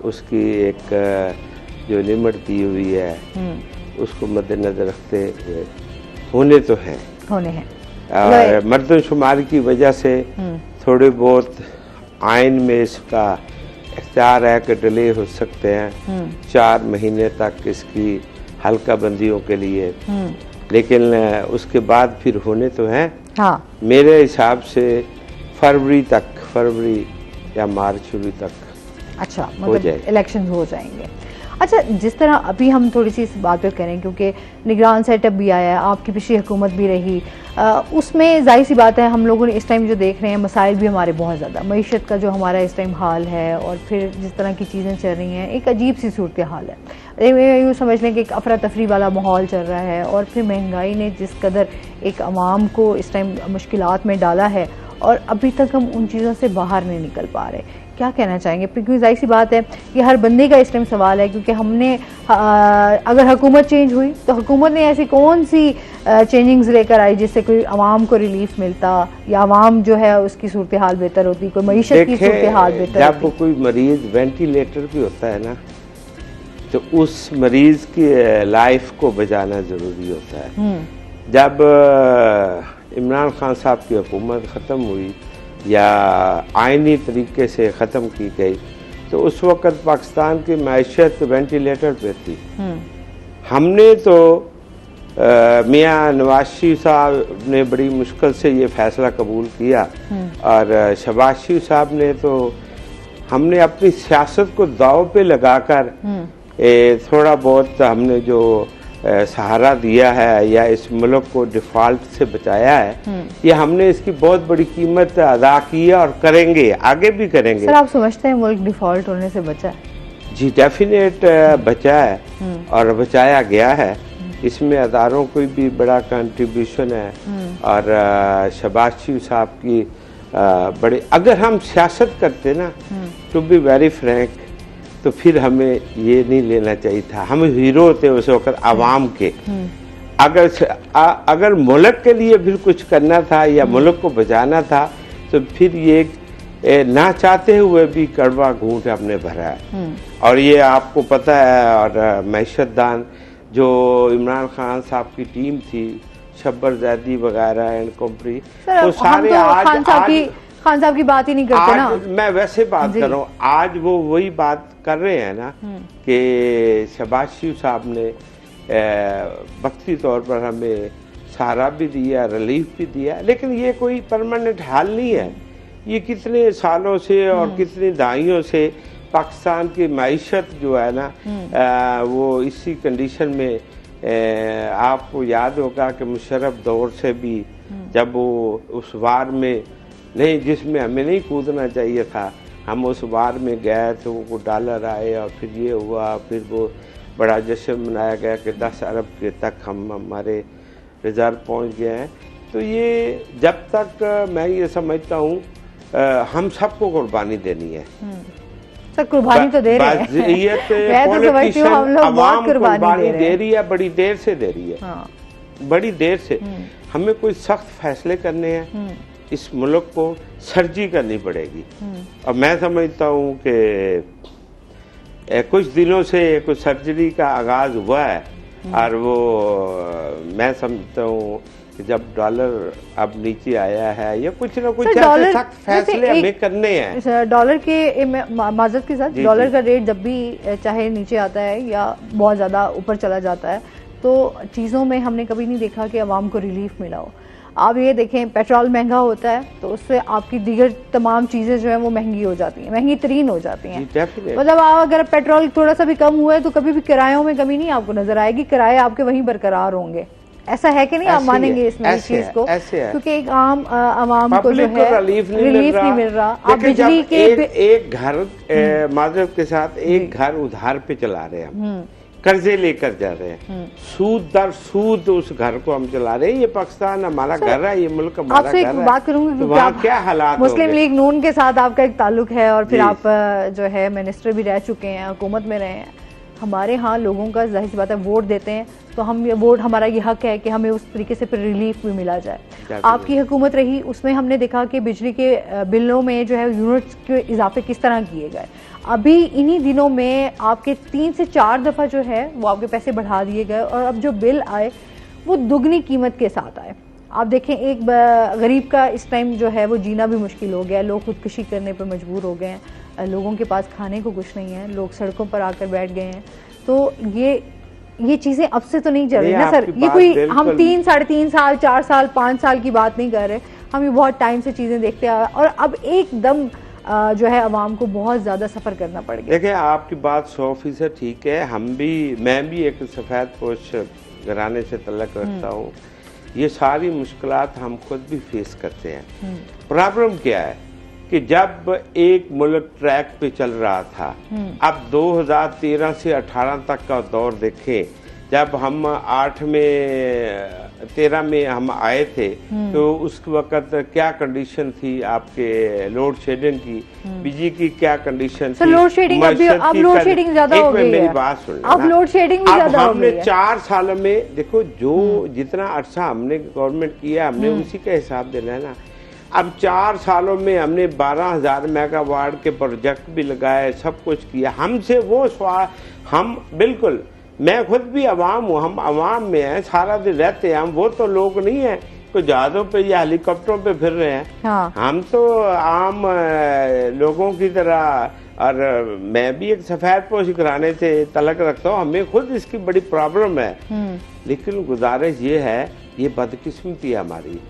उसकी एक जो लिमिट दी हुई है उसको मद्देनजर रखते हुए होने तो हैं, होने हैं। और मर्दमशुमार की वजह से थोड़े बहुत आइन में इसका इख्तियार है कि डिले हो सकते हैं 4 महीने तक इसकी हल्का बंदियों के लिए, लेकिन उसके बाद फिर होने तो हैं। हाँ। मेरे हिसाब से फरवरी या मार्च शुरू तक अच्छा, मतलब इलेक्शन हो जाएंगे। अच्छा, जिस तरह अभी हम थोड़ी सी इस बात पे करें, क्योंकि निगरान सेटअप भी आया है, आपकी पिछली हुकूमत भी रही, उसमें जाहिर सी बात है हम लोगों ने इस टाइम जो देख रहे हैं मसाइल भी हमारे बहुत ज़्यादा, मईशत का जो हमारा इस टाइम हाल है और फिर जिस तरह की चीज़ें चल रही हैं, एक अजीब सी सूरत हाल है। यूँ समझ लें कि एक अफरा तफरी वाला माहौल चल रहा है, और फिर महंगाई ने जिस कदर एक आवाम को इस टाइम मुश्किलात में डाला है, और अभी तक हम उन चीज़ों से बाहर नहीं निकल पा रहे। क्या कहना चाहेंगे? क्योंकि जाहिर सी बात है ये हर बंदे का इस टाइम सवाल है, क्योंकि हमने अगर हुकूमत चेंज हुई तो हुकूमत ने ऐसी कौन सी चेंजिंग्स लेकर आई जिससे कोई आवाम को रिलीफ मिलता, या आवाम जो है उसकी सूरत हाल बेहतर होती, कोई मईशत की सूरत हाल बेहतर जब होती। कोई मरीज वेंटिलेटर भी होता है ना, तो उस मरीज की लाइफ को बचाना जरूरी होता है। जब इमरान खान साहब की हुकूमत ख़त्म हुई या आइनी तरीके से ख़त्म की गई, तो उस वक़्त पाकिस्तान की मैशत वेंटिलेटर पे थी। हमने तो मियाँ नवाज शरीफ साहब ने बड़ी मुश्किल से ये फैसला कबूल किया, और शहबाज शरीफ साहब ने तो हमने अपनी सियासत को दाव पे लगाकर थोड़ा बहुत हमने जो सहारा दिया है या इस मुल्क को डिफॉल्ट से बचाया है, ये हमने इसकी बहुत बड़ी कीमत अदा की है और करेंगे, आगे भी करेंगे। सर, आप समझते हैं मुल्क डिफॉल्ट होने से बचा है? जी डेफिनेट बचा है और बचाया गया है। इसमें अदारों को भी बड़ा कंट्रीब्यूशन है, और शहबाज शरीफ साहब की बड़े, अगर हम सियासत करते ना, टू बी वेरी फ्रैंक, तो फिर हमें ये नहीं लेना चाहिए था। हम हीरो थे उस वक्त आवाम के। अगर मुल्क के लिए फिर कुछ करना था या मुल्क को बचाना था, तो फिर ये ना चाहते हुए भी कड़वा घूंट हमने भरा है। और ये आपको पता है, और मैशतदान जो इमरान खान साहब की टीम थी, शब्बर जैदी वगैरह एंड कंपनी, तो सारे खान साहब की बात ही नहीं करते ना। मैं वैसे बात कर रहा हूँ, आज वो वही बात कर रहे हैं ना कि शहबाज शरीफ साहब ने वक्ती तौर पर हमें सहारा भी दिया, रिलीफ भी दिया, लेकिन ये कोई परमानेंट हाल नहीं है। ये कितने सालों से और कितनी दहाइयों से पाकिस्तान की मईशत जो है ना, वो इसी कंडीशन में, आपको याद होगा कि मुशर्रफ दौर से भी जब वो उस वार में नहीं, जिसमें हमें नहीं कूदना चाहिए था, हम उस वार में गए तो वो डॉलर आए और फिर ये हुआ, फिर वो बड़ा जश्न मनाया गया कि 10 अरब के तक हम हमारे रिजर्व पहुंच गए हैं। तो ये जब तक मैं ये समझता हूँ हम सबको कुर्बानी देनी है। सर, कुर्बानी तो दे रहे हैं। मैं तो समझती हूँ हम लोग बहुत कुर्बानी दे रही है, बड़ी देर से दे रही है। हाँ। बड़ी देर से हमें कोई सख्त फैसले करने हैं, इस मुल्क को सर्जी करनी पड़ेगी। और मैं समझता हूँ कि कुछ दिनों से कुछ सर्जरी का आगाज हुआ है, और वो मैं समझता हूँ कि जब डॉलर अब नीचे आया है या कुछ ना कुछ ऐसे सख्त फैसले हमें करने हैं। डॉलर के माजरत के साथ डॉलर का रेट जब भी चाहे नीचे आता है या बहुत ज़्यादा ऊपर चला जाता है, तो चीज़ों में हमने कभी नहीं देखा कि आवाम को रिलीफ मिला हो। आप ये देखें, पेट्रोल महंगा होता है तो उससे आपकी दीगर तमाम चीज़ें जो है वो महंगी हो जाती हैं, महंगी तरीन हो जाती हैं। मतलब अगर पेट्रोल थोड़ा सा भी कम हुआ है तो कभी भी किरायों में कमी नहीं आपको नजर आएगी, किराए आपके वहीं बरकरार होंगे। ऐसा है कि नहीं? आप मानेंगे इसमें इस चीज को, क्योंकि एक आम आवाम को जो है रिलीफ नहीं मिल रहा। आप बिजली के एक घर माजरत के साथ एक घर उधार पे चला रहे हैं, हम कर्जे लेकर जा रहे हैं, सूद दर सूद उस घर को हम चला रहे हैं। ये पाकिस्तान हमारा घर है, ये मुल्क हमारा घर है। आपसे एक बात करूंगी, तो वहाँ क्या हालात मुस्लिम लीग नून के साथ आपका एक ताल्लुक है, और फिर आप जो है मिनिस्टर भी रह चुके हैं, हुकूमत में रहे हैं, हमारे यहाँ लोगों का जाहिर सी बात है वोट देते हैं, तो हम ये वोट, हमारा ये हक है कि हमें उस तरीके से फिर रिलीफ भी मिला जाए। आपकी हुकूमत रही, उसमें हमने देखा कि बिजली के बिलों में जो है यूनिट्स के इजाफे किस तरह किए गए। अभी इन्हीं दिनों में आपके 3 से 4 दफ़ा जो है वो आपके पैसे बढ़ा दिए गए, और अब जो बिल आए वो दुगनी कीमत के साथ आए। आप देखें, एक गरीब का इस टाइम जो है वो जीना भी मुश्किल हो गया है, लोग खुदकुशी करने पर मजबूर हो गए हैं, लोगों के पास खाने को कुछ नहीं है, लोग सड़कों पर आकर बैठ गए हैं। तो ये चीज़ें अब से तो नहीं चल रही ना सर, ये कोई हम 3, साढ़े 3 साल, 4 साल, 5 साल की बात नहीं कर रहे, हम ये बहुत टाइम से चीज़ें देखते हैं, और अब एकदम जो है अवाम को बहुत ज़्यादा सफ़र करना पड़ गया। देखिए, आपकी बात 100% ठीक है। मैं भी एक सफ़ेद पोश घराने से तल्लक रखता हूँ। ये सारी मुश्किलात हम खुद भी फेस करते हैं। प्रॉब्लम क्या है कि जब एक मुल्क ट्रैक पे चल रहा था, अब 2013 से 18 तक का दौर देखें, जब हम 13 में हम आए थे, तो उस वक्त क्या कंडीशन थी आपके लोड शेडिंग की, बिजली की क्या कंडीशन थी? लोड शेडिंग अब लोड शेडिंग ज्यादा हो गई है। मेरी बात सुन, अब लोड शेडिंग भी ज्यादा हो गई है। हमने 4 सालों में देखो, जो जितना अरसा हमने गवर्नमेंट किया, हमने उसी का हिसाब देना है ना। अब 4 सालों में हमने 12,000 मेगावाट के प्रोजेक्ट भी लगाए, सब कुछ किया। हमसे वो हम बिल्कुल, मैं खुद भी अवाम हूँ, हम अवाम में हैं, सारा दिन रहते हैं हम। वो तो लोग नहीं है कोई जहाजों पे या हेलीकॉप्टरों पे फिर रहे हैं। हाँ। हम तो आम लोगों की तरह, और मैं भी एक सफेद पोश घराने से तलक रखता हूँ, हमें खुद इसकी बड़ी प्रॉब्लम है। लेकिन गुजारिश ये है, ये बदकिस्मती है हमारी,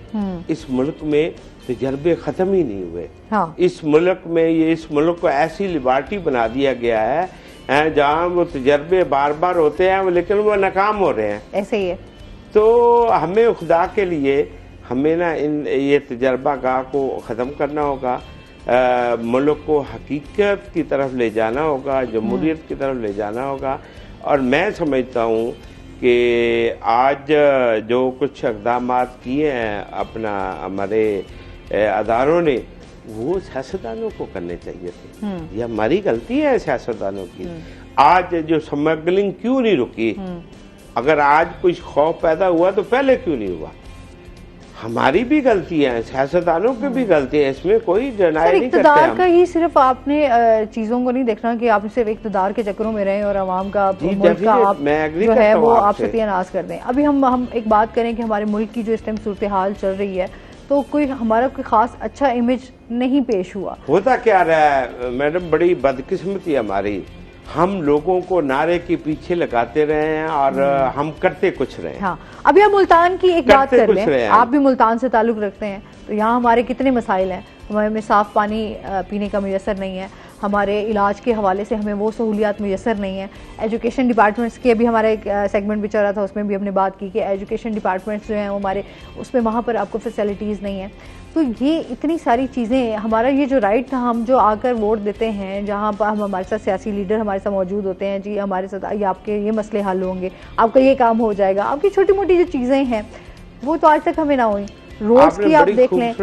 इस मुल्क में तजर्बे खत्म ही नहीं हुए। हाँ। इस मुल्क को ऐसी लिबर्टी बना दिया गया है जहाँ वो तजर्बे बार बार होते हैं, लेकिन वो नाकाम हो रहे हैं। ऐसे ही है। तो हमें खुदा के लिए हमें ना ये तजर्बा गाह को ख़त्म करना होगा, मुल्क को हकीकत की तरफ ले जाना होगा, जमहूरियत की तरफ ले जाना होगा। और मैं समझता हूँ कि आज जो कुछ इक़दाम किए हैं अपना हमारे अदारों ने, वो सियासतदानों को करने चाहिए थे। ये हमारी गलती है सियासतदानों की। आज जो स्मगलिंग क्यों नहीं रुकी? अगर आज कुछ खौफ पैदा हुआ तो पहले क्यों नहीं हुआ? हमारी भी गलती है, सियासतदानों की भी गलती है, इसमें कोई डिनाई नहीं करते। इक़्तिदार का ही सिर्फ आपने चीजों को नहीं देखना कि आप सिर्फ इक़्तिदार के चक्करों में रहें और अवाम का, मुल्क का आप जो है वो आप सत्यानाश कर दें। अभी हम एक बात करें कि हमारे मुल्क की जो इस टाइम सूरत हाल चल रही है, तो हमारा कोई खास अच्छा इमेज नहीं पेश हुआ। होता क्या रहा है मैडम, बड़ी बदकिस्मती हमारी, हम लोगों को नारे के पीछे लगाते रहे हैं और हम करते कुछ रहे हैं। हाँ। अभी हम मुल्तान की एक बात कर लें, आप भी मुल्तान से ताल्लुक रखते हैं, तो यहाँ हमारे कितने मसाइल हैं। हमारे में साफ पानी पीने का मुयसर नहीं है, हमारे इलाज के हवाले से हमें वो सहूलियात मुयसर नहीं है। एजुकेशन डिपार्टमेंट्स की अभी हमारा एक सेगमेंट भी चल रहा था, उसमें भी हमने बात की कि एजुकेशन डिपार्टमेंट्स जो हैं वो हमारे, उसमें वहाँ पर आपको फैसिलिटीज़ नहीं है। तो ये इतनी सारी चीज़ें, हमारा ये जो राइट था, हम जो आकर वोट देते हैं, जहाँ पर हमारे साथ सियासी लीडर हमारे साथ मौजूद होते हैं, जी हमारे साथ ये आपके ये मसले हल होंगे, आपका ये काम हो जाएगा, आपकी छोटी मोटी जो चीज़ें हैं वो तो आज तक हमें ना हुई। रोज की आप देख लें,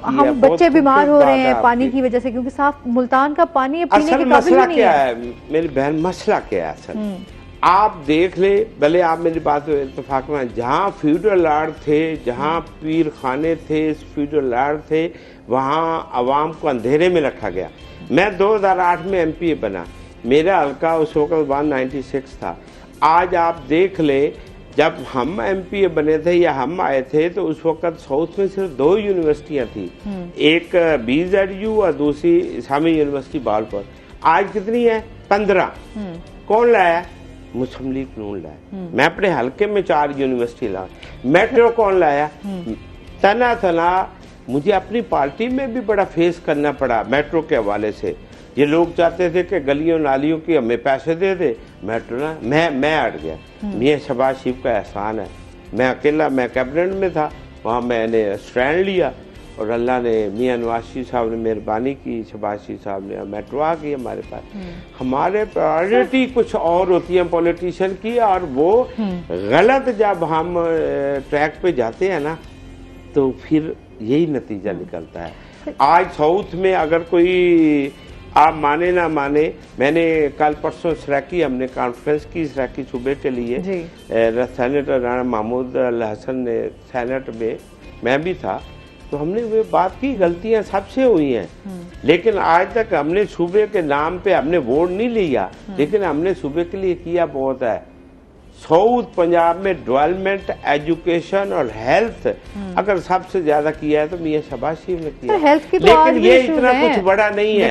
हम बच्चे बीमार हो रहे हैं पानी की वजह से, क्योंकि साफ मुल्तान का पानी पीने के काबिल नहीं क्या है। मेरी बहन, मसला क्या है असल, आप देख ले, भले आप मेरी बात में इत्तेफाक में, जहाँ फ्यूडल लॉर्ड थे, जहाँ पीर खाने थे, फ्यूडल लॉर्ड थे, वहाँ अवाम को अंधेरे में रखा गया। मैं 2008 में MP बना, मेरा हल्का उस वक्त 196 था। आज आप देख ले, जब हम MP बने थे या हम आए थे, तो उस वक्त साउथ में सिर्फ 2 यूनिवर्सिटियां थी, एक BZU और दूसरी इस्लामी यूनिवर्सिटी बालपुर। आज कितनी है? 15। कौन लाया? मुस्लिम लीग नून लाया। मैं अपने हल्के में 4 यूनिवर्सिटी लाया। मेट्रो कौन लाया? तना मुझे अपनी पार्टी में भी बड़ा फेस करना पड़ा मेट्रो के हवाले से। ये लोग चाहते थे कि गलियों नालियों की हमें पैसे दे दे, मेट्रो ना, मैं अट गया। मियाँ शहबाज शरीफ का एहसान है, मैं अकेला, मैं कैबिनेट में था, वहाँ मैंने स्टैंड लिया और अल्लाह ने, मियाँ नवाज शरीफ साहब ने मेहरबानी की, शहबाज शरीफ साहब ने, मेट्रो आ गई हमारे पास। हमारे प्रायोरिटी कुछ और होती है पॉलिटिशियन की, और वो गलत जब हम ट्रैक पे जाते हैं ना, तो फिर यही नतीजा निकलता है। आज साउथ में अगर कोई आप माने ना माने, मैंने कल परसों सराकी हमने कॉन्फ्रेंस की, सराकी सूबे के लिए सेनेटर राणा महमूद अल हसन ने सेनेट में, मैं भी था, तो हमने वो बात की, गलतियां सबसे हुई हैं, लेकिन आज तक हमने सूबे के नाम पे हमने वोट नहीं लिया, लेकिन हमने सूबे के लिए किया बहुत है। साउथ पंजाब में डेवलपमेंट, एजुकेशन और हेल्थ अगर सबसे ज्यादा किया है तो मियां शहबाज शरीफ ने किया, हेल्थ की तो लेकिन ये इतना कुछ बड़ा नहीं है,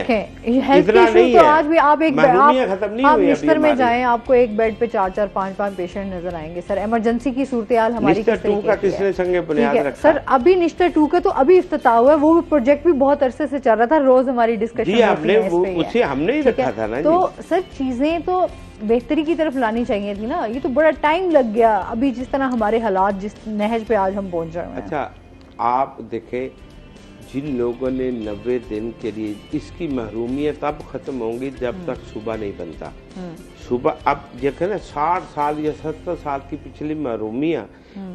इतना नहीं तो है। आज भी आप एक खत्म नहीं आप हुई बिस्तर में जाएं, आपको एक बेड पे 4-4, 5-5 पेशेंट नजर आएंगे सर। इमरजेंसी की सूरत-ए-हाल हमारी निश्तर 2 का किसने संगे बुनियाद रखा सर? अभी निश्तर 2 का तो अभी इफ्तिताह हुआ है, वो प्रोजेक्ट भी बहुत अरसे से चल रहा था, रोज हमारी डिस्कशन हमने ही रखा था ना। तो सर चीजें तो बेहतरी की तरफ लानी चाहिए थी ना, ये तो बड़ा टाइम लग गया अभी, जिस तरह हमारे हालात जिस नहज पे आज हम पहुंच रहे हैं। अच्छा, आप देखें, जिन लोगों ने 90 दिन के लिए, इसकी महरूमियत अब खत्म होंगी जब तक सूबा नहीं बनता। सूबा अब देखें ना, 60 साल या 70 साल की पिछली महरूमियां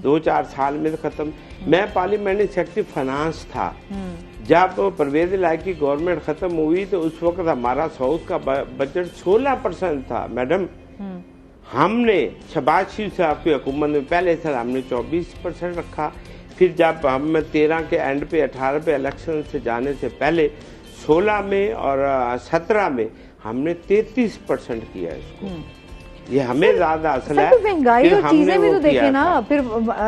2-4 साल में तो खत्म। मैं पार्लियामेंट्री सेक्रेटरी फाइनेंस था, जब परवेज इलाही की गवर्नमेंट खत्म हुई तो उस वक्त हमारा साउथ का बजट 16% था मैडम। हमने शहबाज शरीफ साहब की हुकूमत में पहले सर हमने 24% रखा, फिर जब हम 13 के एंड पे 18 पे इलेक्शन से जाने से पहले 16 में और 17 में हमने 33% किया इसको। ये हमें ज्यादा असल है, महंगाई और चीजें भी तो देखे ना, फिर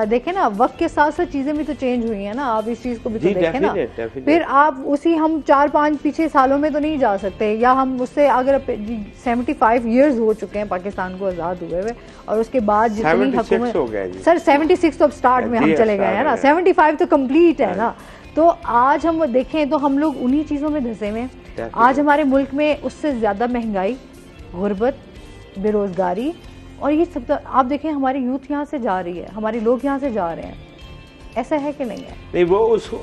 देखे ना वक्त के साथ साथ चीजें भी तो चेंज हुई है ना, आप इस चीज को भी तो देखे ना। फिर आप उसी हम 4-5 पीछे सालों में तो नहीं जा सकते, या हम उससे अगर 75 इयर्स हो चुके हैं पाकिस्तान को आजाद हुए हुए, और उसके बाद जितनी हुकूमत सर 76 तो अब स्टार्ट में हम चले गए हैं ना, 75 तो कम्प्लीट है ना। तो आज हम देखें तो हम लोग उन्हीं चीजों में धंसे हुए हैं। आज हमारे मुल्क में उससे ज्यादा महंगाई, गुर्बत, बेरोजगारी, और ये सब तो आप देखें हमारी यूथ यहाँ से जा रही है, हमारे लोग यहाँ से जा रहे हैं, ऐसा है कि नहीं है? नहीं, वो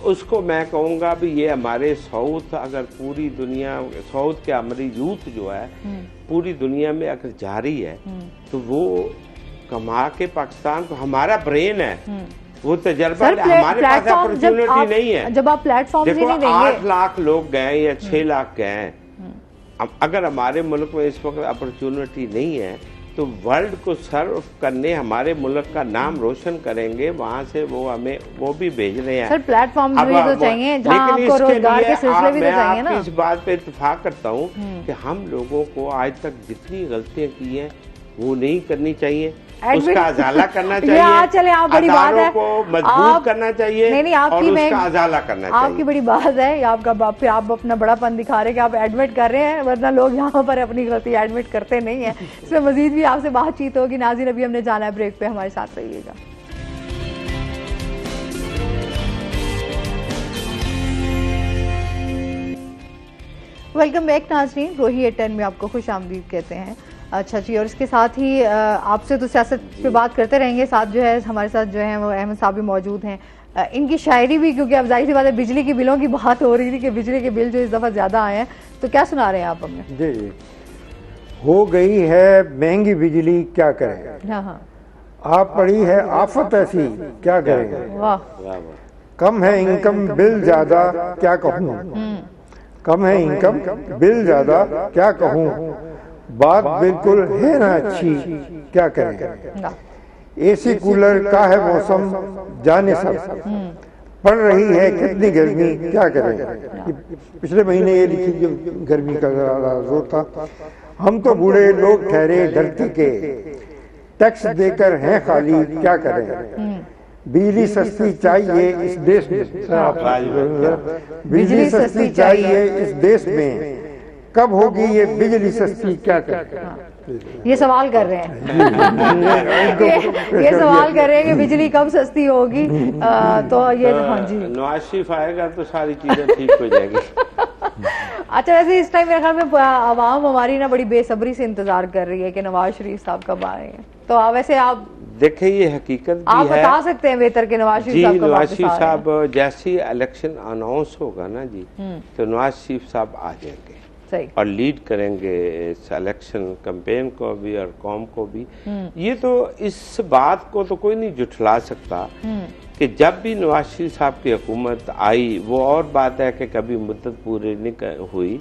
उसको मैं कहूँगा भी ये हमारे साउथ, अगर पूरी दुनिया साउथ के हमारी यूथ जो है पूरी दुनिया में अगर जा रही है तो वो कमा के पाकिस्तान को, हमारा ब्रेन है, वो तजर्बा, हमारे पास अपॉर्चुनिटी नहीं है। जब आप प्लेटफॉर्म देखो 8 लाख लोग गए या 6 लाख गए, अगर हमारे मुल्क में इस वक्त अपॉर्चुनिटी नहीं है तो वर्ल्ड को सर्व करने हमारे मुल्क का नाम रोशन करेंगे, वहाँ से वो हमें वो भी भेज रहे हैं। सर प्लेटफॉर्म भी तो चाहिए, जहाँ आपको रोजगार के सिलसिले भी तो चाहिए ना। मैं इस बात पे इत्तेफाक करता हूँ कि हम लोगों को आज तक जितनी गलतियाँ की हैं वो नहीं करनी चाहिए, उसका अजाला करना चाहिए, चले आप बड़ी बात है को मजबूत करना चाहिए, नहीं और उसका अजाला करना चाहिए। आपकी बड़ी बात है, आपका फिर आप अपना बड़ापन दिखा रहे हैं कि आप एडमिट कर रहे हैं, वरना लोग यहाँ पर अपनी गलती एडमिट करते नहीं है। इसमें मजीद भी आपसे बातचीत होगी। नाज़रीन, अभी हमने जाना है ब्रेक पे, हमारे साथ रहिएगा। वेलकम बैक नाज़रीन, रोही 8 में आपको खुश आमदीद कहते हैं। अच्छा जी, और इसके साथ ही आपसे तो सियासत पे बात करते रहेंगे, साथ जो है हमारे साथ जो है वो अहमद साहब भी मौजूद हैं। इनकी शायरी भी, क्योंकि अब जाहिर सी बात है बिजली के बिलों की बात हो रही थी कि बिजली के बिल जो इस दफ़ा ज़्यादा आए हैं, तो क्या सुना रहे हैं आप हमें? जी, हो गई है महंगी बिजली, क्या करें। हाँ, आप पड़ी है आफत ऐसी, क्या करेंगे। वाह, कम है इनकम बिल ज्यादा, क्या कहूँ। कम है इनकम बिल ज्यादा, क्या कहूँ। बात बिल्कुल है ना अच्छी, क्या करें। एसी कूलर का है मौसम, जाने सब पड़ रही है कितनी गर्मी, क्या करें। पिछले महीने ये लिखी जो गर्मी का जोर था। हम तो बूढ़े लोग ठहरे धरती के, टैक्स देकर हैं खाली, क्या करें। बिजली सस्ती चाहिए इस देश में, बिजली सस्ती चाहिए इस देश में, कब होगी ये बिजली सस्ती, क्या करें। ये सवाल कर रहे हैं ये सवाल कर रहे हैं कि बिजली कब सस्ती होगी। तो ये हाँ जी, नवाज शरीफ आएगा तो सारी चीजें ठीक हो जाएगी। अच्छा, वैसे इस टाइम मेरे ख्याल में आवाम हमारी ना बड़ी बेसब्री से इंतजार कर रही है कि नवाज शरीफ साहब कब आएंगे। तो वैसे आप देखें, ये हकीकत भी आप है, बता सकते हैं बेहतर कि नवाज शरीफ साहब नवाज शरीफ साहब जैसे इलेक्शन अनाउंस होगा ना जी, तो नवाज शरीफ साहब आ जाएंगे और लीड करेंगे इस इलेक्शन कैंपेन को भी और कौम को भी। ये तो इस बात को तो कोई नहीं जुठला सकता कि जब भी नवाज शरीफ साहब की हुकूमत आई, वो और बात है कि कभी मुद्दत पूरी नहीं हुई,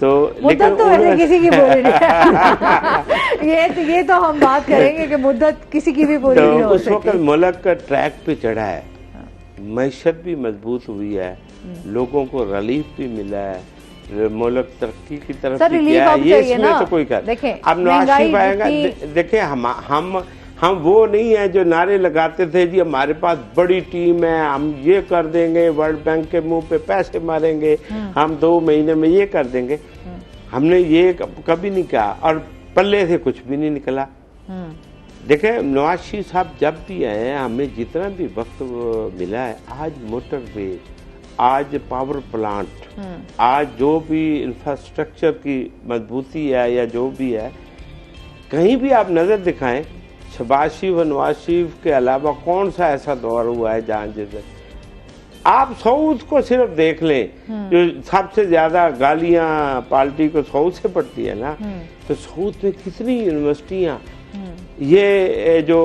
तो मुद्दत तो वैसे किसी की पूरी नहीं ये तो हम बात करेंगे कि मुद्दत किसी की भी पूरी नहीं हो उस वक्त सकती। मुल्क का ट्रैक पे चढ़ा है, मैशत भी मजबूत हुई है, लोगों को रिलीफ भी मिला है, मुल्क तरक्की की तरफ सर, भी रिलीफ गया अब है। ये चाहिए इसमें ना। तो कोई कर देखें, अब नवाज शरीफ महंगाई आएगा। जितनी- देखें हम वो नहीं है जो नारे लगाते थे जी हमारे पास बड़ी टीम है, हम ये कर देंगे, वर्ल्ड बैंक के मुंह पे पैसे मारेंगे, हम 2 महीने में ये कर देंगे। हमने ये कभी नहीं कहा और पल्ले से कुछ भी नहीं निकला। देखें, नवाज शरीफ साहब जब भी आए हैं, हमें जितना भी वक्त मिला है, आज मोटरवे, आज पावर प्लांट, आज जो भी इंफ्रास्ट्रक्चर की मजबूती है या जो भी है, कहीं भी आप नजर दिखाएं, शहबाज शरीफ और नवाज शरीफ के अलावा कौन सा ऐसा दौर हुआ है जहां जैसे आप साउथ को सिर्फ देख लें, जो सबसे ज्यादा गालियां पार्टी को साउथ से पड़ती है ना, तो साउथ में कितनी यूनिवर्सिटियां, ये जो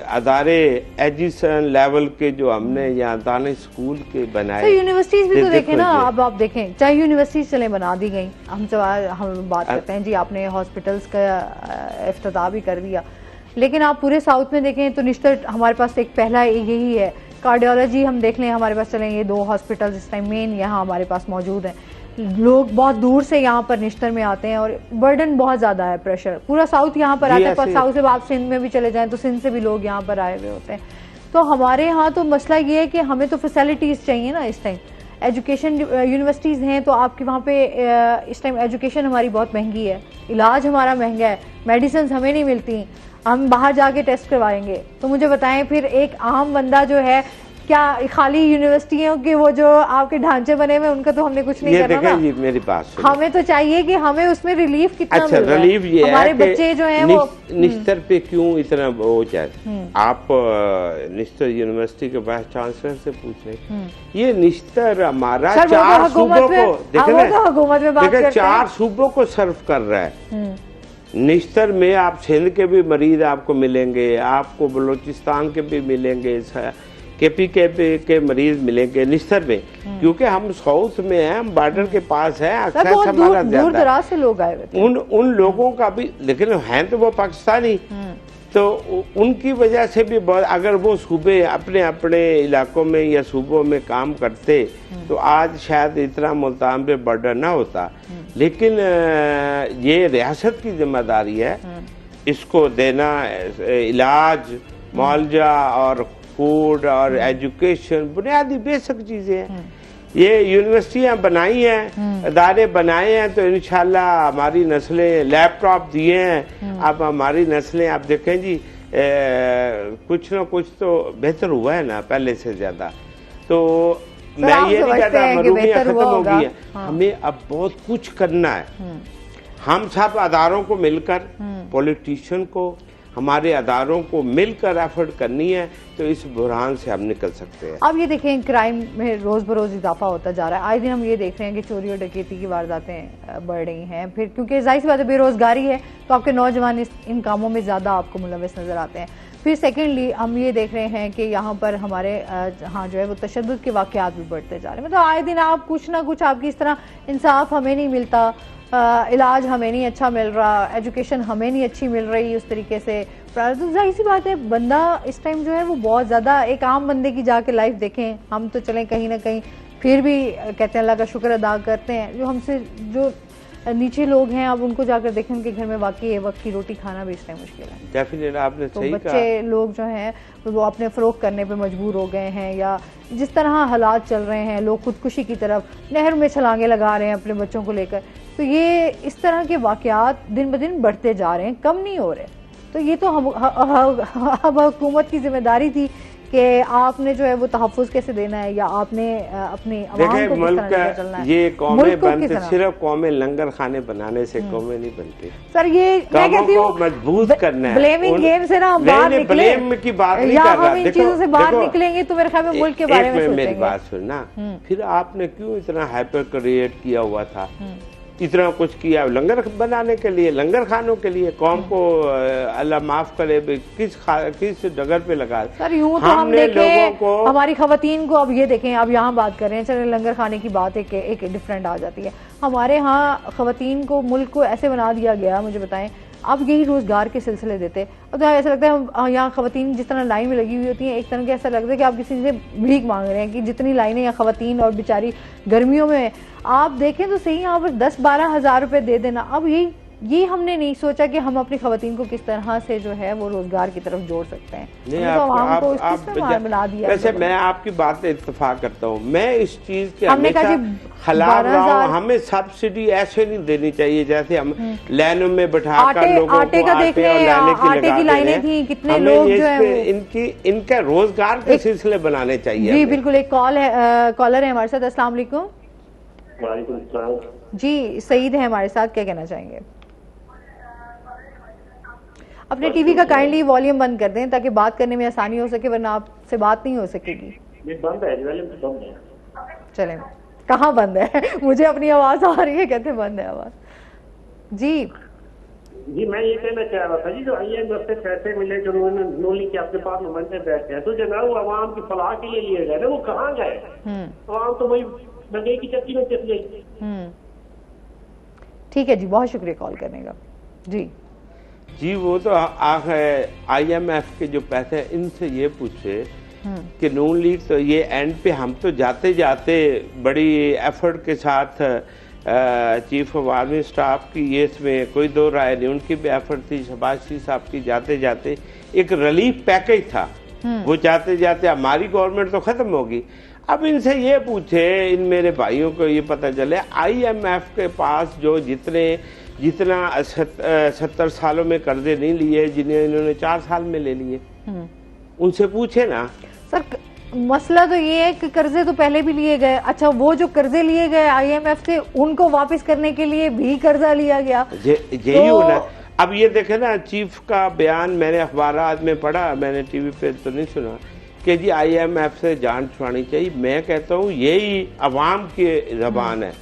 अदारे एजुकेशन लेवल के जो हमने यहाँ दाने स्कूल के बनाए, तो यूनिवर्सिटीज भी तो देखें ना, ये। अब आप देखें, चाहे यूनिवर्सिटीज चले बना दी गई, हम बात करते हैं जी आपने हॉस्पिटल्स का इफ्तिताह भी कर दिया, लेकिन आप पूरे साउथ में देखें तो निश्तर हमारे पास एक पहला यही है, कार्डियोलॉजी हम देख लें, हमारे पास चलें ये 2 हॉस्पिटल्स इस टाइम मेन यहाँ हमारे पास मौजूद हैं। लोग बहुत दूर से यहाँ पर निश्तर में आते हैं और बर्डन बहुत ज्यादा है, प्रेशर पूरा साउथ यहाँ पर आता है, पर साउथ से आप सिंध में भी चले जाएं तो सिंध से भी लोग यहाँ पर आए हुए होते हैं। तो हमारे यहाँ तो मसला ये है कि हमें तो फैसिलिटीज चाहिए ना इस टाइम, एजुकेशन यूनिवर्सिटीज हैं तो आपके वहाँ पे इस टाइम एजुकेशन हमारी बहुत महंगी है, इलाज हमारा महंगा है, मेडिसिन हमें नहीं मिलती, हम बाहर जाके टेस्ट करवाएंगे। तो मुझे बताएं फिर एक आम बंदा जो है, क्या खाली यूनिवर्सिटियों के वो जो आपके ढांचे बने हुए उनका तो हमने कुछ नहीं करना ना। जी मेरी बात सुनिए, हमें तो चाहिए कि हमें उसमें रिलीफ कितना अच्छा मिल रहा है। रिलीफ ये हमारे है कि बच्चे जो हैं वो निस्तर पे क्यों इतना वो चाहते, आप निस्तर यूनिवर्सिटी के वाइस चांसलर से पूछ लें, ये निस्तर हमारा सर, वो तो 4 सूबों हुकूमत में- को वो तो हुकूमत में बात देखें करते 4 हैं। सूबों को सर्व कर रहा है। निस्तर में आप सिंध के भी मरीज आपको मिलेंगे, आपको बलूचिस्तान के भी मिलेंगे, केपी के मरीज मिलेंगे निस्तर में, क्योंकि हम साउथ में हैं, हम बॉर्डर के पास है, सर एक्सेस बहुत हमारा दूर ज्यादा है। दराज से लोग आए हुए थे। उन लोगों का भी, लेकिन हैं तो वो पाकिस्तानी, तो उनकी वजह से भी बहुत, अगर वो सूबे अपने अपने इलाकों में या सूबों में काम करते तो आज शायद इतना मुल्तान पे बर्डन ना होता। लेकिन ये रियासत की जिम्मेदारी है इसको देना, इलाज, मुआवजा और फूड और एजुकेशन, बुनियादी बेसिक चीजें हैं। ये यूनिवर्सिटियां बनाई हैं, अदारे बनाए हैं, तो इंशाल्लाह हमारी नस्लें, लैपटॉप दिए हैं, अब हमारी नस्लें आप देखें जी, कुछ ना कुछ तो बेहतर हुआ है ना पहले से ज्यादा। तो मैं आप ये नहीं समझते कहता हैं कि मरूमियत बेहतर खत्म हुआ हो होगा? गई है, हमें अब बहुत कुछ करना है। हम सब अदारों को मिलकर, पॉलिटिशियन को, हमारे अदारों को मिलकर एफर्ट करनी है, तो इस बुरहान से हम निकल सकते हैं। अब ये देखें, क्राइम में रोज बरोज इजाफा होता जा रहा है, आए दिन हम ये देख रहे हैं कि चोरी और डकैती की वारदातें बढ़ रही हैं, फिर क्योंकि जाहिर सी बात है बेरोजगारी है तो आपके नौजवान इन कामों में ज्यादा आपको मुलविस नजर आते हैं। फिर सेकेंडली हम ये देख रहे हैं कि यहाँ पर हमारे हाँ जो है वो तशद्दुद के वाक़यात भी बढ़ते जा रहे हैं। मतलब आए दिन आप कुछ ना कुछ आपकी इस तरह इंसाफ हमें नहीं मिलता, इलाज हमें नहीं अच्छा मिल रहा, एजुकेशन हमें नहीं अच्छी मिल रही उस तरीके से। तो जाहिर सी बात है बंदा इस टाइम जो है वो बहुत ज़्यादा, एक आम बंदे की जाके लाइफ देखें, हम तो चलें कहीं ना कहीं फिर भी कहते हैं अल्लाह का शुक्र अदा करते हैं, जो हमसे जो नीचे लोग हैं अब उनको जाकर देखें उनके घर में वाकई एक वक्त की रोटी खाना भी इस टाइम मुश्किल है। डेफिनेटली आपने तो सही कहा। बच्चे लोग जो हैं वो अपने फ़रोख्त करने पे मजबूर हो गए हैं, या जिस तरह हालात चल रहे हैं लोग खुदकुशी की तरफ, नहर में छलांगे लगा रहे हैं अपने बच्चों को लेकर। तो ये इस तरह के वाक़यात दिन ब दिन बढ़ते जा रहे हैं, कम नहीं हो रहे। तो ये तो अब हुकूमत की जिम्मेदारी थी कि आपने जो है वो तहफ़्फ़ुज़ कैसे देना है, या आपने अपने अवाम को किस तरह लेकर चलना है। ये कौमें बनते, तरह सिर्फ कौमें लंगर खाने बनाने से कौमें नहीं बनती। सर ये मैं कहती हूँ मजबूत करना है। ब्लेमिंग गेम से ना हम बाहर निकले, ब्लेम की बात नहीं या कर रहा। हम इन चीजों से बाहर निकलेंगे तो मेरे ख्याल में मुल्क के बारे में सोचेंगे। मेरी बात सुनना, फिर आपने क्यों इतना हाइपर क्रिएट किया हुआ था? इतना कुछ किया लंगर बनाने के लिए, लंगर खानों के लिए, कौम को अल्लाह माफ करे किस डगर पे लगा। सर यूं तो हम देखें हमारी खवातीन को, अब ये देखें, अब यहाँ बात कर रहे हैं, चले लंगर खाने की बात एक डिफरेंट आ जाती है। हमारे यहाँ खवातीन को, मुल्क को ऐसे बना दिया गया, मुझे बताएं, अब यही रोजगार के सिलसिले देते। अब तो ऐसा लगता है यहाँ खवातीन जिस तरह लाइन में लगी हुई होती हैं, एक तरह के ऐसा लगता है कि आप किसी से भीख मांग रहे हैं कि जितनी लाइनें यहाँ खवातीन और बेचारी गर्मियों में आप देखें तो सही, यहाँ पर 10-12 हज़ार रुपये दे देना। अब ये हमने नहीं सोचा कि हम अपनी खवातीन को किस तरह से जो है वो रोजगार की तरफ जोड़ सकते हैं। बना दिया। वैसे मैं आपकी बात से इत्तेफाक करता हूँ, मैं इस चीज के हमने खिलाफ रहा हूँ। हमें सब्सिडी ऐसे नहीं देनी चाहिए जैसे हम लाइनों में बैठाकर लोगों आटे का देख रहे हैं, आटे की लाइनें थी, कितने लोग जो है इनका रोजगार के सिलसिले बनाने चाहिए। जी बिल्कुल। एक कॉलर है हमारे साथ। अस्सलाम वालेकुम। जी सईद है हमारे साथ, क्या कहना चाहेंगे? अपने टीवी का काइंडली वॉल्यूम बंद कर दें ताकि बात करने में आसानी हो सके, वरना आपसे बात नहीं हो सकेगी। बंद है, बंद है। चलें, कहाँ बंद है? मुझे अपनी आवाज आ रही है, कहते बंद है आवाज। जी मैं ये कहना चाह रहा था जी, जो IMF से पैसे मिले जो नोली के आपके पास नुमाइंदे बैठे हैं, तो जनाब वो आवाम की फलाह के लिए लिए गए ना, वो कहाँ गए? आवाम तो वही महंगाई की चक्की में चल गई। ठीक है जी, बहुत शुक्रिया कॉल करने का। जी वो तो IMF के जो पैसे हैं, इनसे ये पूछे कि नून लीग तो ये एंड पे हम तो जाते जाते बड़ी एफर्ट के साथ चीफ ऑफ आर्मी स्टाफ की, ये इसमें कोई दो राय नहीं, उनकी भी एफर्ट थी, शहबाज शरीफ साहब की, जाते जाते एक रिलीफ पैकेज था, वो जाते जाते हमारी गवर्नमेंट तो खत्म होगी। अब इनसे ये पूछे, इन मेरे भाइयों को ये पता चले IMF के पास जो जितना 70 सालों में कर्जे नहीं लिए, जिन्हें इन्होंने 4 साल में ले लिए, उनसे पूछे ना। सर मसला तो ये है कि कर्जे तो पहले भी लिए गए। अच्छा, वो जो कर्जे लिए गए IMF से, उनको वापस करने के लिए भी कर्जा लिया गया। यही होना। अब ये देखे ना, चीफ का बयान मैंने अखबारात में पढ़ा, मैंने टीवी पे तो नहीं सुना कि जी IMF से जान छुड़ानी चाहिए। मैं कहता हूँ यही अवाम की जबान है।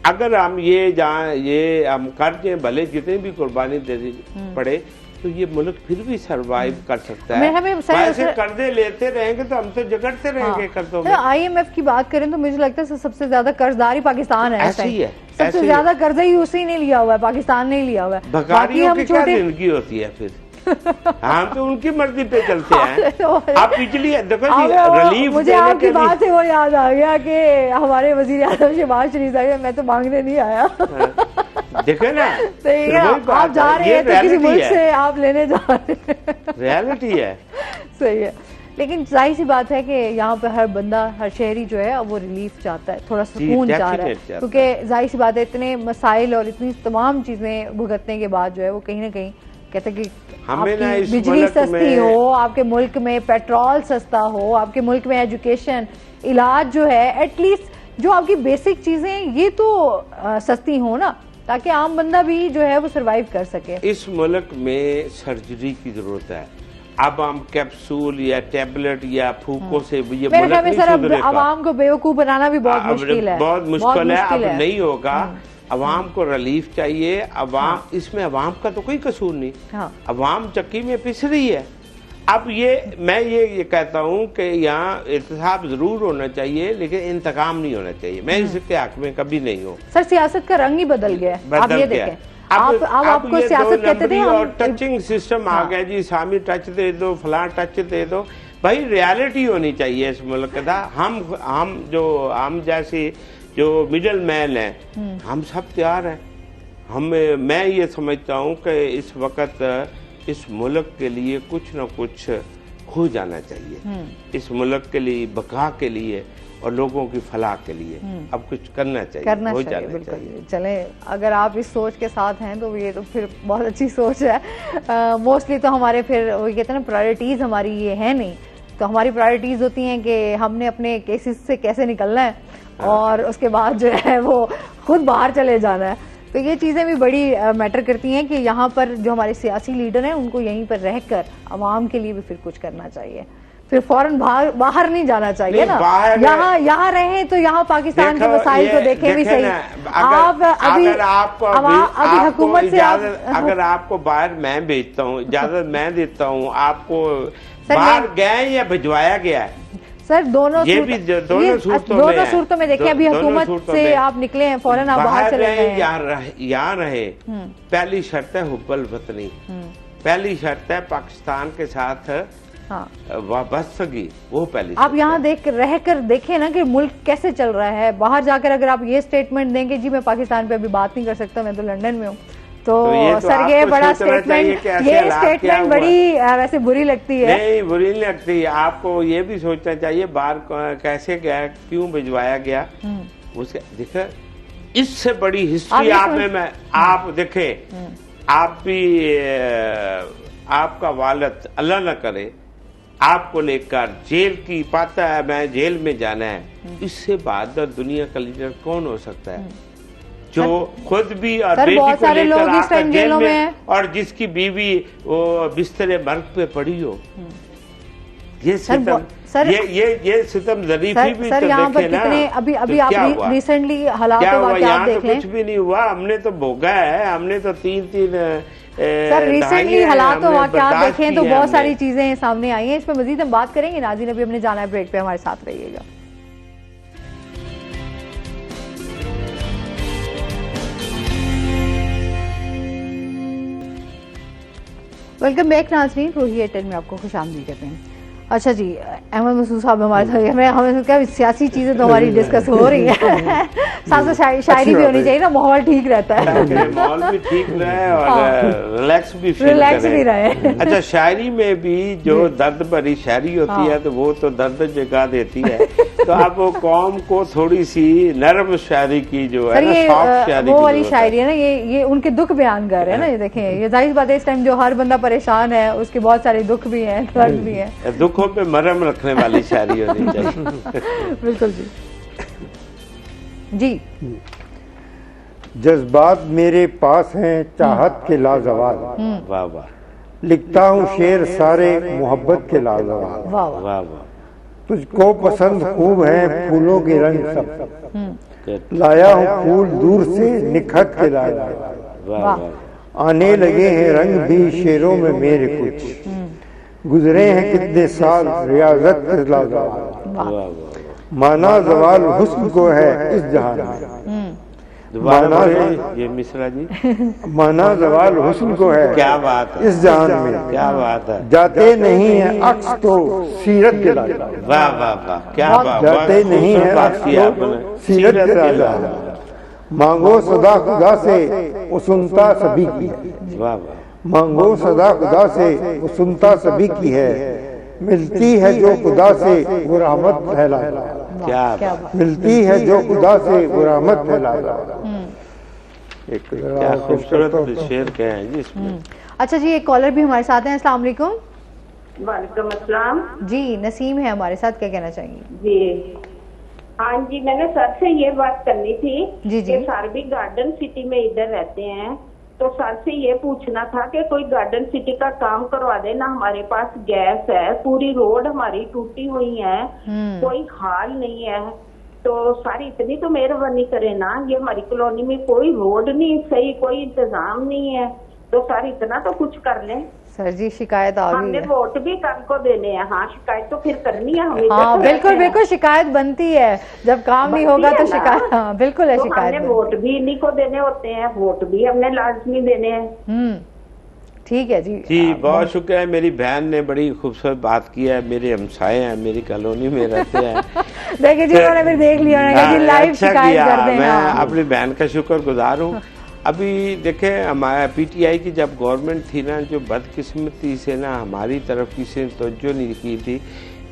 अगर हम ये हम कर्जे भले जितनी भी कुर्बानी देनी पड़े, तो ये मुल्क फिर भी सरवाइव कर सकता है। वैसे कर्जे लेते रहेंगे तो हम तो जगड़ते रहेंगे कर्जों में। IMF की बात करें तो मुझे लगता है सबसे ज्यादा कर्जदारी पाकिस्तान है। ऐसी है, सबसे ज्यादा कर्जा ही उसी ने लिया हुआ है, पाकिस्तान ने लिया हुआ है। बाकी हम क्या जिंदगी होती है फिर? हम तो उनकी मर्जी पे चलते हैं। आप पिछली देखो जी, रिलीफ मुझे आपकी बात से वो याद आ गया कि हमारे वजीर आज़म शहबाज शरीफ साहब, मैं तो मांगने नहीं आया। देखे ना, आप जा रहे हैं तो किसी मुल्क से आप लेने जा रहे हैं, रियलिटी है। सही है, लेकिन जाहिर सी बात है कि यहाँ पे हर बंदा, हर शहरी जो है वो रिलीफ चाहता है, थोड़ा सुकून चाह रहा है, क्योंकि जाहिर सी बात है इतने मसाइल और इतनी तमाम चीजें भुगतने के बाद जो है वो कहीं ना कहीं कहते हैं कि आपकी बिजली सस्ती हो, आपके मुल्क में पेट्रोल सस्ता हो, आपके मुल्क में एजुकेशन, इलाज जो है, एटलीस्ट जो आपकी बेसिक चीजें ये तो सस्ती हो ना, ताकि आम बंदा भी जो है वो सरवाइव कर सके। इस मुल्क में सर्जरी की जरूरत है। अब हम कैप्सूल या टैबलेट या फूकों से ये मुल्क नहीं सुधरेगा। आवाम को बेवकूफ बनाना भी बहुत मुश्किल है, बहुत मुश्किल है। अब नहीं होगा। अवाम को रिलीफ चाहिए। अवाम इसमें अवाम का तो कोई कसूर नहीं। अवाम चक्की में पिस रही है। अब मैं ये कहता हूँ कि यहाँ एहतसाब जरूर होना चाहिए, लेकिन इंतकाम नहीं होना चाहिए। मैं इसके हक में कभी नहीं हूँ। सर सियासत का रंग ही बदल गया है। आप ये देखें, आपको सियासत कहते थे और टचिंग सिस्टम आ गया जी, सामी टच दे दो, फलां टच दे दो। भाई रियलिटी होनी चाहिए इस मुल्क का। हम जैसे जो मिडल मैन है, हम सब तैयार हैं। मैं ये समझता हूँ कि इस वक्त इस मुल्क के लिए कुछ न कुछ हो जाना चाहिए। इस मुल्क के लिए, बका के लिए और लोगों की फलाह के लिए अब कुछ करना चाहिए, हो जाना चाहिए। चले, अगर आप इस सोच के साथ हैं तो ये तो फिर बहुत अच्छी सोच है। मोस्टली तो हमारे फिर वो कहते हैं ना, प्रायोरिटीज हमारी ये है नहीं। तो हमारी प्रायोरिटीज होती हैं कि हमने अपने केसेस से कैसे निकलना है और उसके बाद जो है वो खुद बाहर चले जाना है। तो ये चीज़ें भी बड़ी मैटर करती हैं कि यहाँ पर जो हमारे सियासी लीडर हैं उनको यहीं पर रहकर आवाम के लिए भी फिर कुछ करना चाहिए। फिर फौरन बाहर नहीं जाना चाहिए नहीं, ना, यहाँ रहे तो यहाँ पाकिस्तान के वसाइल को देखें भी सही। आप अभी हुकूमत से अगर आपको बाहर मैं भेजता हूँ, इजाजत मैं देता हूँ आपको, बाहर गए या भिजवाया गया है सर, दोनों सूरतों में देखें, अभी हुकूमत से आप निकले हैं, फौरन आप बाहर चले गए हैं, यहाँ रहे। पहली शर्त है हुब्बुल वतनी, पहली शर्त है पाकिस्तान के साथ वाबस्तगी, वो पहली। आप यहाँ रहकर देखें ना कि मुल्क कैसे चल रहा है। बाहर जाकर अगर आप ये स्टेटमेंट देंगे जी मैं पाकिस्तान पे अभी बात नहीं कर सकता, मैं तो लंदन में हूँ, तो सर ये बड़ा स्टेटमेंट, ये स्टेटमेंट बड़ी वैसे बुरी लगती है। नहीं, बुरी नहीं लगती, आपको ये भी सोचना चाहिए बाहर कैसे गया, क्यों भिजवाया गया, उसके देखो इससे बड़ी हिस्ट्री आप देखे। आप भी आपका वालिद अल्लाह न करे आपको लेकर जेल की, पाता है मैं जेल में जाना है, इससे बहादुर दुनिया का लीडर कौन हो सकता है जो खुद भी और बेटी को लेकर आकर जेल में, और जिसकी बीवी वो बिस्तरे मर्ग पे पड़ी हो। ये सितम, ये सितम ज़रीफ़ी भी सर, तो यहाँ पर देखे ना। कितने अभी आप रिसेंटली हालात यहाँ तो कुछ भी नहीं हुआ, हमने तो भोगा है, हमने तो तीन सर रिसेंटली हालात और वाक़यात देखें तो बहुत सारी चीजें सामने आई हैं। इस पर मजीद हम बात करेंगे। नाज़रीन अभी हमने जाना है ब्रेक पे, हमारे साथ रहिएगा। वेलकम बैक नाज़रीन, रोही एयरटेल में आपको खुशामदीद कहते हैं। अच्छा जी, अहमद मसूद साहब हमारे साथ, हमें क्या सियासी चीजें तो हमारी डिस्कस हो रही है, साथ साथ शायरी भी होनी चाहिए ना, माहौल ठीक रहता है, माहौल भी ठीक रहे और रिलैक्स भी रहे। अच्छा, शायरी में भी जो दर्द भरी शायरी होती है तो वो तो दर्द जगा देती है, तो आप वो कौम को थोड़ी सी नरम शायरी की जो है ना, सॉफ्ट शायरी, वो वाली शायरी है ना, ये उनके दुख बयान कर रहे हैं ना। ये देखें, ये जाहिर बात है इस टाइम जो हर बंदा परेशान है उसके बहुत सारे दुख भी हैं, दर्द भी है, दुखों पे मरहम रखने वाली शायरी होनी चाहिए। बिल्कुल जी। जज्बात मेरे पास हैं चाहत के लाजवाल, वाह वाह, लिखता हूँ शेर सारे मोहब्बत के लाजवाल, वाह वाह, तुझको पसंद खूब है फूलों के रंग सब, लाया हूँ फूल दूर से निखत के लाजवाल, आने लगे हैं रंग भी शेरों में मेरे कुछ, गुजरे हैं कितने साल रियाजत के लाजवाल, माना जवाल हुस्न को है इस जहान में, माना ये मिश्रा जी, माना जवाल हुस्न को है, क्या बात है, इस जहान में, क्या बात है, जाते नहीं है अक्स तो सीरत के लाजवाल, वाह वाह वाह, क्या बात, जाते नहीं है अक्स तो सीरत के लाजवाल, मांगो सदा खुदा से वो सुनता सभी की है, वाह वाह, मांगो सदा खुदा से वो सुनता सभी की है, मिलती है जो खुदा से वो रहमत फैलाता, क्या मिलती है जो खुदा से वो रहमत फैलाता। क्या खूबसूरत शेर कहे हैं जी इसमें। अच्छा जी, एक कॉलर भी हमारे साथ हैं। अस्सलाम वालेकुम। वालेकुम अस्सलाम जी, नसीम है हमारे साथ, क्या कहना चाहेंगी? जी हाँ जी, मैंने सर से ये बात करनी थी जी कि सर भी गार्डन सिटी में इधर रहते हैं, तो सर से ये पूछना था कि कोई गार्डन सिटी का काम करवा देना। हमारे पास गैस है, पूरी रोड हमारी टूटी हुई है, कोई हाल नहीं है, तो सारी इतनी तो मेहरबानी करे ना। ये हमारी कॉलोनी में कोई रोड नहीं सही, कोई इंतजाम नहीं है, तो सर इतना तो कुछ कर लें। सर जी शिकायत आ गई हमने है, वोट भी कल को देने हैं। हाँ, शिकायत तो फिर करनी है हमें। हाँ बिल्कुल बिल्कुल, शिकायत बनती है, जब काम नहीं होगा तो शिकायत, हाँ बिल्कुल है, तो शिकायत हमने वोट भी इन्हीं को देने होते हैं, वोट भी हमने लाजमी देने हैं। ठीक है जी। जी बहुत शुक्रिया। मेरी बहन ने बड़ी खूबसूरत बात की है, मेरे हमसाए हैं, मेरी कॉलोनी में रहते हैं। देखिए जी, उन्होंने फिर देख लिया, लाइव शिकायत कर दें। मैं अपनी बहन का शुक्रगुजार हूँ। अभी देखें, हमारा पीटीआई की जब गवर्नमेंट थी ना, जो बदकिस्मती से ना हमारी तरफ किसी ने तवज्जो नहीं की थी।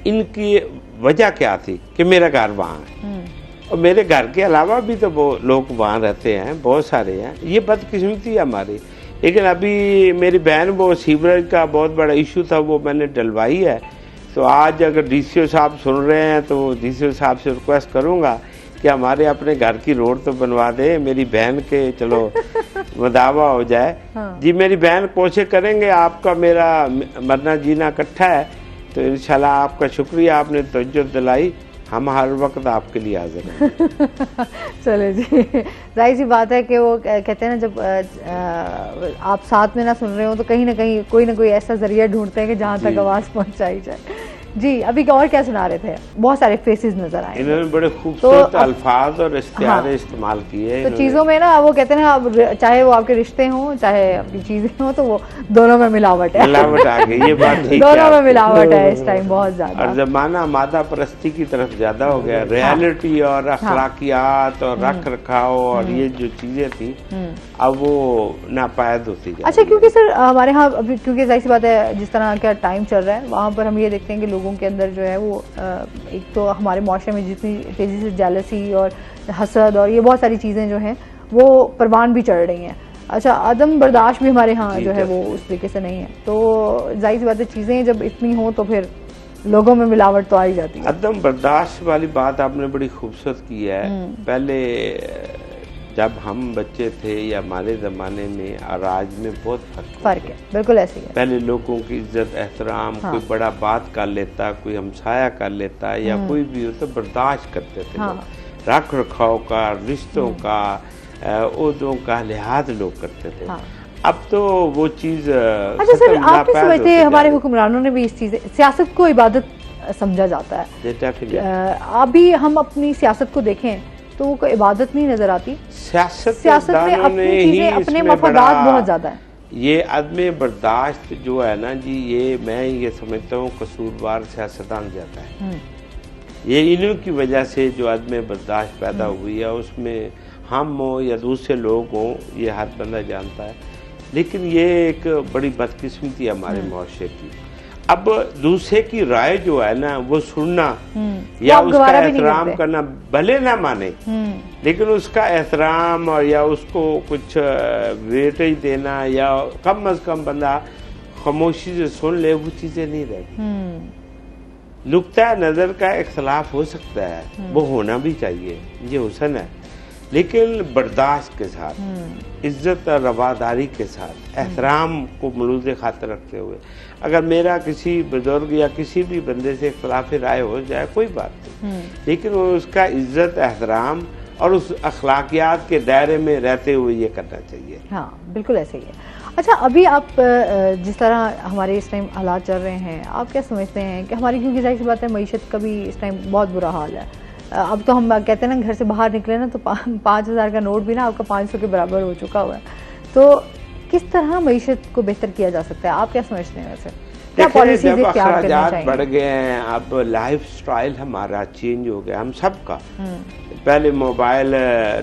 इनकी वजह क्या थी कि मेरा घर वहाँ है और मेरे घर के अलावा भी तो वो लोग वहाँ रहते हैं, बहुत सारे हैं, ये बदकिस्मती है हमारी। लेकिन अभी मेरी बहन वो सीवरेज का बहुत बड़ा इशू था, वो मैंने डलवाई है। तो आज अगर डीसीओ साहब सुन रहे हैं तो डीसीओ साहब से रिक्वेस्ट करूँगा कि हमारे अपने घर की रोड तो बनवा दे, मेरी बहन के चलो मदावा हो जाए। हाँ। जी मेरी बहन कोशिश करेंगे, आपका मेरा मरना जीना इकट्ठा है, तो इंशाल्लाह आपका शुक्रिया, आपने तवज्जो दिलाई, हम हर वक्त आपके लिए हाजिर हैं। चले जी, जाहिर सी बात है कि वो कहते हैं ना, जब आप साथ में ना सुन रहे हो तो कहीं ना कहीं कोई ना कोई ऐसा जरिया ढूंढते हैं कि जहाँ तक आवाज़ पहुँचाई जाए। जी, अभी और क्या सुना रहे थे? बहुत सारे फेसेस नजर आए, इन्होंने बड़े खूबसूरत अल्फाज और इस्तिआरे इस्तेमाल किए। तो चीज़ों में ना वो कहते हैं ना, अब चाहे वो आपके रिश्ते हों चाहे अपनी चीज़ें हों, तो वो दोनों में मिलावट है। मिलावट आ गई, ये बात ठीक है। दोनों में मिलावट है इस टाइम बहुत ज्यादा, और जमाना मादा परस्ती की तरफ ज्यादा हो गया। रियलिटी और अखलाकियात और रख रखाव और ये जो चीजें थी अब वो नापायद होती जा रही है। अच्छा, क्योंकि सर हमारे यहाँ अभी, क्योंकि जाहिर सी बात है जिस तरह का टाइम चल रहा है वहाँ पर हम ये देखते हैं कि लोगों के अंदर जो है वो एक तो हमारे माशरे में जितनी तेजी से जेलसी और हसद और ये बहुत सारी चीज़ें जो हैं वो परवान भी चढ़ रही हैं। अच्छा, अदम बर्दाश्त भी हमारे यहाँ जो है वो उस तरीके से नहीं है, तो जाहिर सी बात है चीज़ें जब इतनी हो तो फिर लोगों में मिलावट तो आ ही जाती है। अदम बर्दाश्त वाली बात आपने बड़ी खूबसूरत की है। पहले जब हम बच्चे थे या हमारे ज़माने में और आज में बहुत फर्क है, बिल्कुल ऐसे ही है। पहले लोगों की इज्जत एहतराम, कोई बड़ा बात कर लेता, कोई हमसाया कर लेता या कोई भी हो तो बर्दाश्त करते थे लोग। रख रखाव का, रिश्तों का, ओहदों का लिहाज लोग करते थे। अब तो वो चीज़ अच्छा सर, आप नहीं समझते हमारे हुक्मरानों ने भी इस चीज़, सियासत को इबादत समझा जाता है। अभी हम अपनी सियासत को देखें तो वो कोई इबादत नहीं नजर आती। सियासत में अपनी चीजें, अपने मफादात बहुत ज्यादा है। ये अदम बर्दाश्त जो है ना जी, ये मैं ये समझता हूँ कसूरवार सियासतदान ज्यादा है। ये इन्हीं की वजह से जो अदम बर्दाश्त पैदा हुई है, उसमें हम हो या दूसरे लोग हों, ये हर बंदा जानता है। लेकिन ये एक बड़ी बदकिस्मती है हमारे मुआशरे की। अब दूसरे की राय जो है ना वो सुनना या उसका एहतराम करना, भले ना माने लेकिन उसका एहतराम और या उसको कुछ वेटेज देना या कम अज कम बंदा खामोशी से सुन ले, वो चीजें नहीं रहती। नुक्ता नजर का इख्तलाफ हो सकता है, वो होना भी चाहिए, ये हुसन है, लेकिन बर्दाश्त के साथ, इज्जत और रवादारी के साथ, एहतराम को मलूज़ खातिर रखते हुए। अगर मेरा किसी बुजुर्ग या किसी भी बंदे से इख्तलाफ राय हो जाए कोई बात नहीं, लेकिन वो उसका इज्जत, एहतराम और उस अखलाकियात के दायरे में रहते हुए ये करना चाहिए। हाँ, बिल्कुल ऐसे ही है। अच्छा, अभी आप जिस तरह हमारे इस टाइम हालात चल रहे हैं, आप क्या समझते हैं कि हमारी, क्योंकि जाहिर सी बात है मईशत का भी इस टाइम बहुत बुरा हाल है। अब तो हम कहते हैं ना, घर से बाहर निकले ना तो 5,000 का नोट भी ना आपका 500 के बराबर हो चुका हुआ है। तो किस तरह मईशत को बेहतर किया जा सकता है, आप क्या समझते हैं? वैसे क्या पॉलिसीज इख्तियार करना चाहिए? बढ़ गए हैं, अब लाइफ स्टाइल हमारा चेंज हो गया, हम सबका। पहले मोबाइल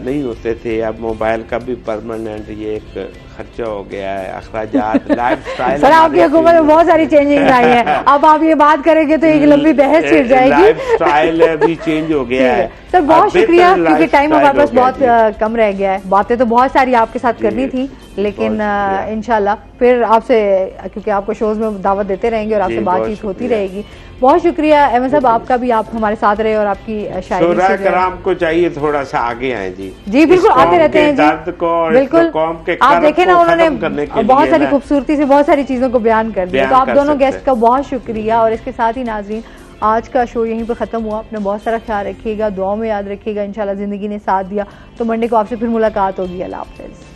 नहीं होते थे, अब मोबाइल का भी परमानेंट ये एक खर्चा हो गया है, अखराजात, लाइफ स्टाइल। सर, आपकी हुकूमत में बहुत सारी चेंजिंग आई है, अब आप ये बात करेंगे तो एक लंबी बहस छिड़ जाएगी। लाइफ स्टाइल भी चेंज हो गया है। सर, बहुत शुक्रिया, क्योंकि टाइम हमारे पास बहुत कम रह गया है। बातें तो बहुत सारी आपके साथ करनी थी, लेकिन इंशाल्लाह फिर आपसे, क्योंकि आपको शोज में दावत देते रहेंगे और आपसे बातचीत होती रहेगी। बहुत शुक्रिया अहमद साहब, आपका भी, आप हमारे साथ रहे और आपकी शायरी से कराम को चाहिए थोड़ा सा आगे आए जी। जी बिल्कुल, आते रहते हैं जी, बिल्कुल। आप देखें ना, उन्होंने बहुत सारी खूबसूरती से बहुत सारी चीजों को बयान कर दिया। तो आप दोनों गेस्ट का बहुत शुक्रिया। और इसके साथ ही नाज़रीन, आज का शो यहीं पर खत्म हुआ। अपना बहुत सारा ख्याल रखिएगा, दुआओं में याद रखिएगा। इंशाल्लाह जिंदगी ने साथ दिया तो मंडे को आपसे फिर मुलाकात होगी। अल्लाह हाफ़िज़।